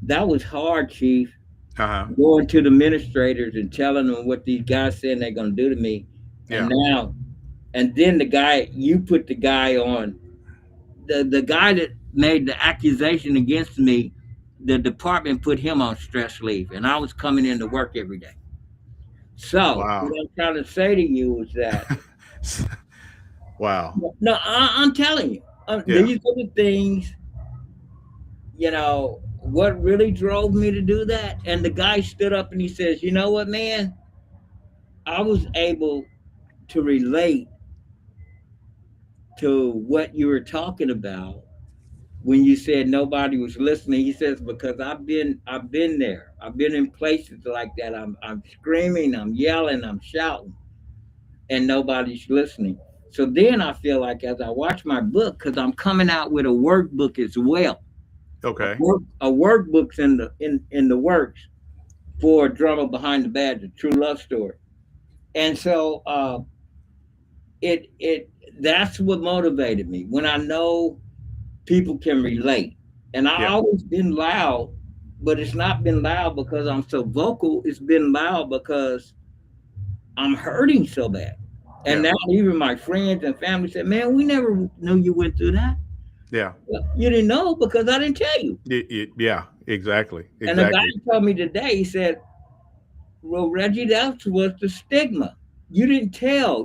that was hard, Chief. Going to the administrators and telling them what these guys saying they're going to do to me. Yeah. And then you put the guy on, the guy that made the accusation against me, the department put him on stress leave, and I was coming into work every day. So what I'm trying to say to you is that, wow. No, I'm telling you, these are the things, you know, what really drove me to do that. And the guy stood up and he says, "You know what, man, I was able to relate to what you were talking about when you said nobody was listening." He says, "Because I've been there. I've been in places like that. I'm screaming, I'm yelling, I'm shouting, and nobody's listening." So then I feel like as I watch my book, because I'm coming out with a workbook as well. Okay. A workbook's in the works for Drama Behind the Badge, a true love story. And so that's what motivated me when I know people can relate. And I always been loud, but it's not been loud because I'm so vocal. It's been loud because I'm hurting so bad. And now even my friends and family said, "Man, we never knew you went through that." Yeah. Well, you didn't know because I didn't tell you. Yeah, exactly. And the guy told me today, he said, "Well, Reggie, that was the stigma. You didn't tell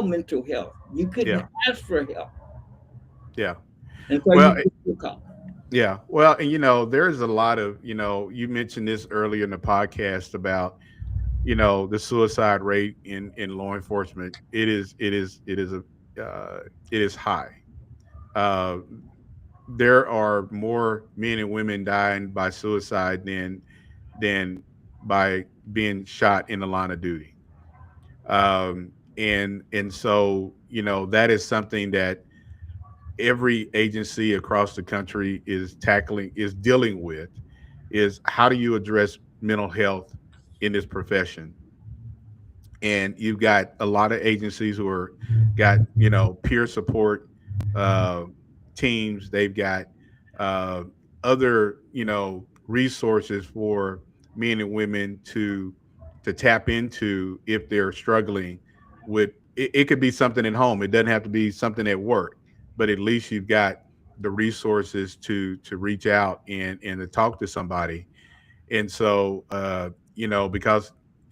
mental health. You couldn't ask for help." Yeah. And so Well, you get your call. yeah. Well, and there's a lot of, you mentioned this earlier in the podcast about, the suicide rate in law enforcement. Uh, it is high. Uh, there are more men and women dying by suicide than by being shot in the line of duty. And so that is something that every agency across the country is dealing with, is how do you address mental health in this profession. And you've got a lot of agencies who are got peer support uh, teams. They've got uh, other resources for men and women to tap into if they're struggling with it could be something at home. It doesn't have to be something at work, but at least you've got the resources to reach out and to talk to somebody. And so because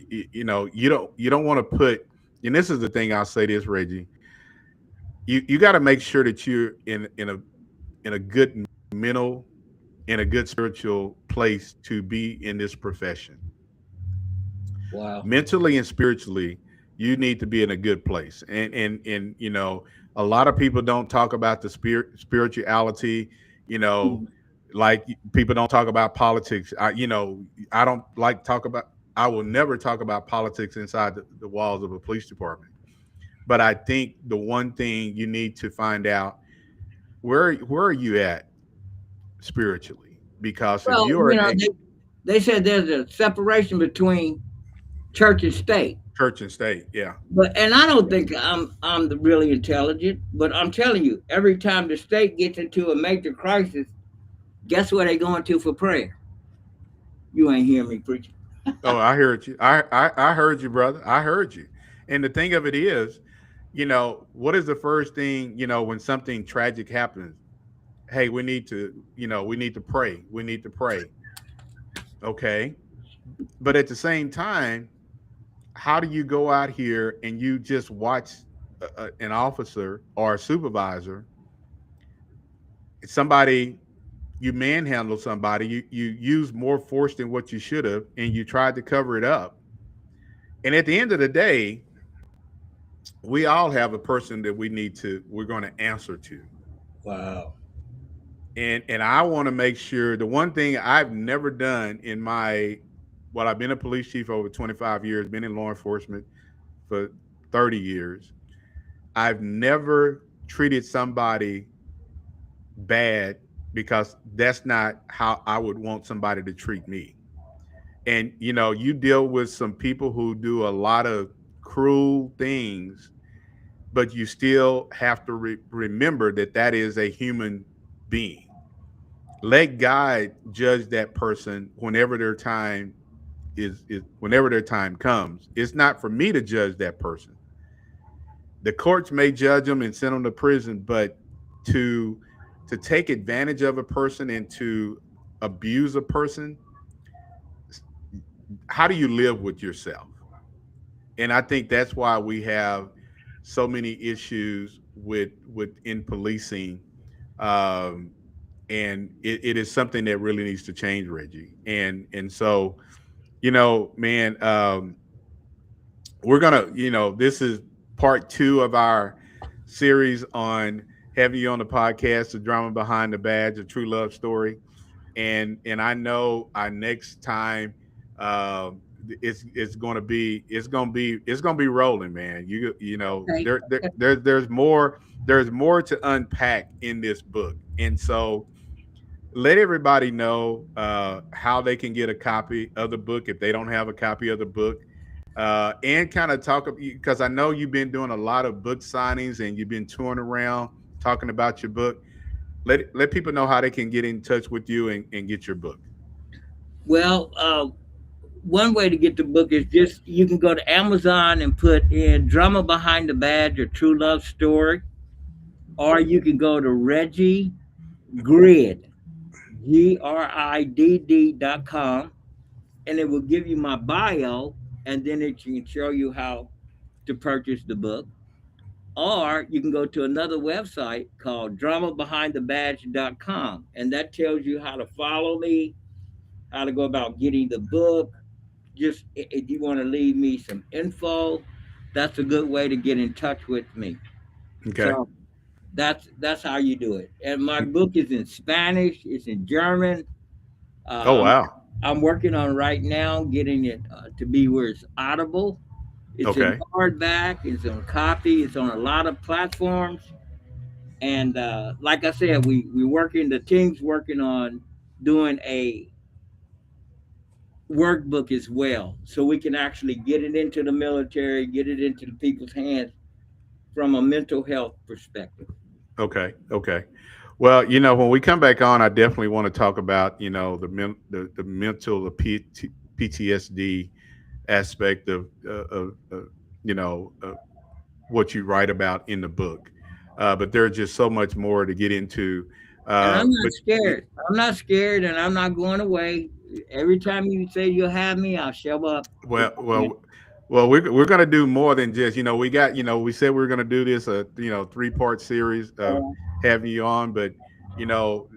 you don't want to put, and this is the thing, I'll say this, Reggie, you got to make sure that you're in a good mental, in a good spiritual place to be in this profession. Wow. Mentally and spiritually, you need to be in a good place. And a lot of people don't talk about the spirituality, you know Mhm. like people don't talk about politics. I don't like talk about I will never talk about politics inside the walls of a police department. But I think the one thing you need to find out, where are you at spiritually? Because if Well, you are a they said there's a separation between church and state. church and state, yeah. And I don't think I'm the really intelligent, but I'm telling you, every time the state gets into a major crisis, guess where they going to for prayer? You ain't hear me preaching. Oh, I heard you. I heard you, brother. I heard you. And the thing of it is, what is the first thing, when something tragic happens? Hey, we need to pray. We need to pray. Okay. But at the same time, how do you go out here and you just watch an officer or a supervisor, somebody, you manhandle somebody, you use more force than what you should have, and you tried to cover it up. And at the end of the day, we all have a person that we're going to answer to. Wow. And I want to make sure, the one thing I've never done in my, well, I've been a police chief over 25 years, been in law enforcement for 30 years. I've never treated somebody bad, because that's not how I would want somebody to treat me. And you deal with some people who do a lot of cruel things, but you still have to remember that that is a human being. Let God judge that person whenever their time is whenever their time comes. It's not for me to judge that person. The courts may judge them and send them to prison, but to to take advantage of a person and to abuse a person, how do you live with yourself? And I think that's why we have so many issues with in policing. um, and it is something that really needs to change, Reggie. And so man, we're gonna, this is part two of our series on having you on the podcast, the drama behind the badge, a true love story. And I know our next time, it's gonna be rolling, man. Okay. There's more to unpack in this book. And so let everybody know how they can get a copy of the book if they don't have a copy of the book, and kind of talk, because I know you've been doing a lot of book signings and you've been touring around talking about your book. Let people know how they can get in touch with you and get your book. Well, one way to get the book is just you can go to Amazon and put in "Drama Behind the Badge" or "True Love Story," or you can go to Reggie Grid, GRIDD.com, and it will give you my bio, and then it can show you how to purchase the book. Or you can go to another website called dramabehindthebadge.com, and that tells you how to follow me, how to go about getting the book. Just if you want to leave me some info, that's a good way to get in touch with me. Okay. So that's how you do it. And my book is in Spanish, it's in German. Uh, Oh I'm wow. I'm working on right now getting it to be where it's audible. It's in Okay. hardback. It's on copy. It's on a lot of platforms. And like I said, we working. The team's working on doing a workbook as well, so we can actually get it into the military, get it into the people's hands from a mental health perspective. Okay. Okay. Well, when we come back on, I definitely want to talk about the mental PTSD aspect of what you write about in the book. But there's just so much more to get into. And I'm not But scared. I'm not scared, and I'm not going away. Every time you say you'll have me, I'll show up. If well, I can. well, well, we're gonna do more than just we got we said we are gonna do this 3-part series of Uh, having you on, but you know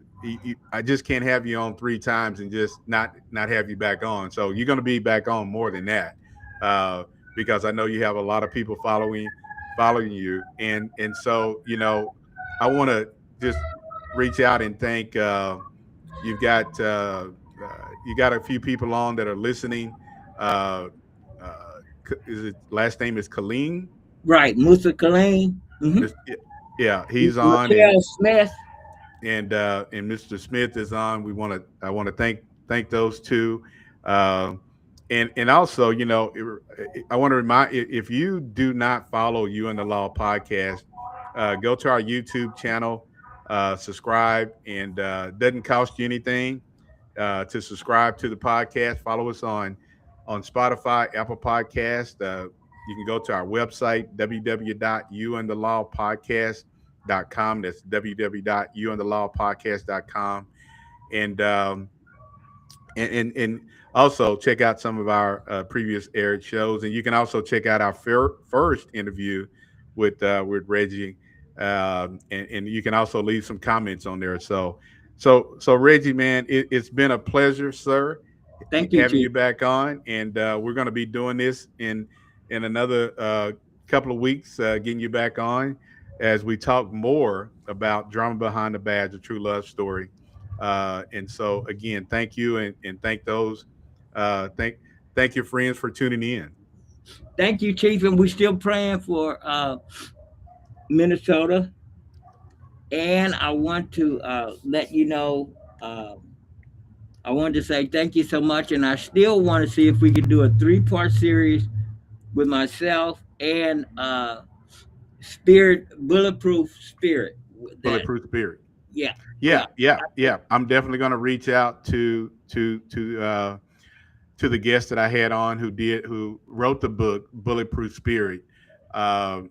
I just can't have you on 3 times and just not have you back on. So you're gonna be back on more than that, uh, because I know you have a lot of people following you, and so I want to just reach out and thank you've got you got a few people on that are listening. Uh, is it last name is Colleen? right, Musa Kaleem, Yeah, he's on, Michelle Smith. and Mr. Smith is on. I want to thank those two, uh, and also I want to remind, if you do not follow You and the Law podcast, go to our YouTube channel, subscribe, and doesn't cost you anything to subscribe to the podcast. Follow us on Spotify, Apple Podcast. You can go to our website, www.youandthelawpodcast.com. That's www.youandthelawpodcast.com. And and also check out some of our previous aired shows, and you can also check out our first interview with Reggie, and you can also leave some comments on there. So Reggie, man, it's been a pleasure, sir, Thank you, having Chief. you back on, and we're going to be doing this in another couple of weeks, getting you back on as we talk more about Drama Behind the Badge, a true love story. And so again, thank you, and thank those uh, thank thank your friends for tuning in. Thank you, Chief. And we're still praying for Minnesota. And I want to let you know, I wanted to say thank you so much. And I still want to see if we could do a 3-part series with myself and Spirit, Bulletproof Spirit. That, Bulletproof Spirit. yeah, Yeah, yeah. yeah, yeah. I'm definitely going to reach out to the guest that I had on who wrote the book Bulletproof Spirit,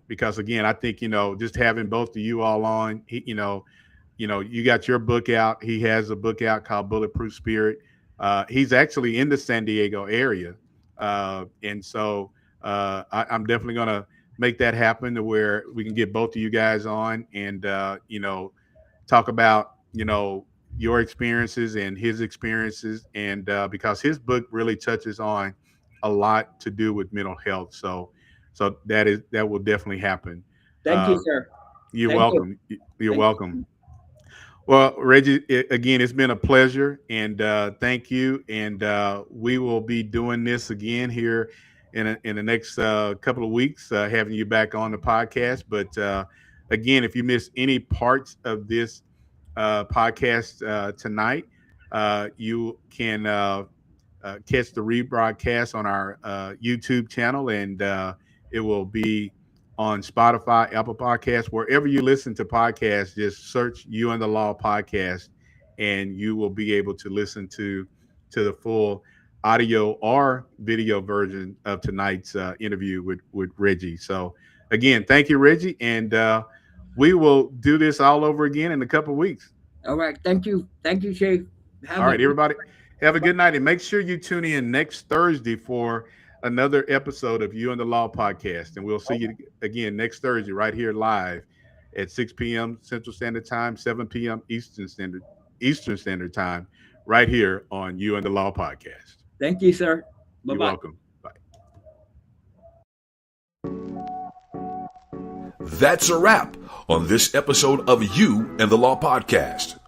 because again, I think just having both of you all on, you got your book out. He has a book out called Bulletproof Spirit. He's actually in the San Diego area, and so I'm definitely going to make that happen to where we can get both of you guys on, and talk about your experiences and his experiences, and because his book really touches on a lot to do with mental health. So that will definitely happen. Thank you, Uh, sir. you're Thank you. welcome. You're Thank welcome. you. Well, Reggie, again, it's been a pleasure, and thank you. And we will be doing this again here in the next couple of weeks, having you back on the podcast. But again, if you missed any parts of this podcast tonight, you can catch the rebroadcast on our YouTube channel, and it will be on Spotify, Apple Podcasts, wherever you listen to podcasts. Just search "You and the Law" podcast, and you will be able to listen to the full audio or video version of tonight's interview with Reggie. So again, thank you, Reggie, and we will do this all over again in a couple of weeks. All right. Thank you. Thank you, Chief. All Have a right, good everybody, have a good night, and make sure you tune in next Thursday for another episode of You and the Law podcast. And we'll see you again next Thursday right here live at 6 p.m. Central Standard Time, 7 p.m. Eastern Standard Time, right here on You and the Law podcast. Thank you, sir. Bye-bye. You're welcome. Bye. That's a wrap on this episode of You and the Law podcast.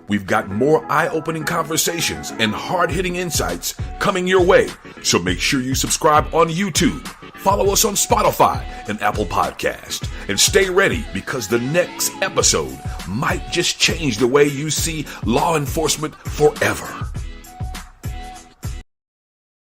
We've got more eye-opening conversations and hard-hitting insights coming your way, so make sure you subscribe on YouTube, follow us on Spotify and Apple Podcast, and stay ready because the next episode might just change the way you see law enforcement forever.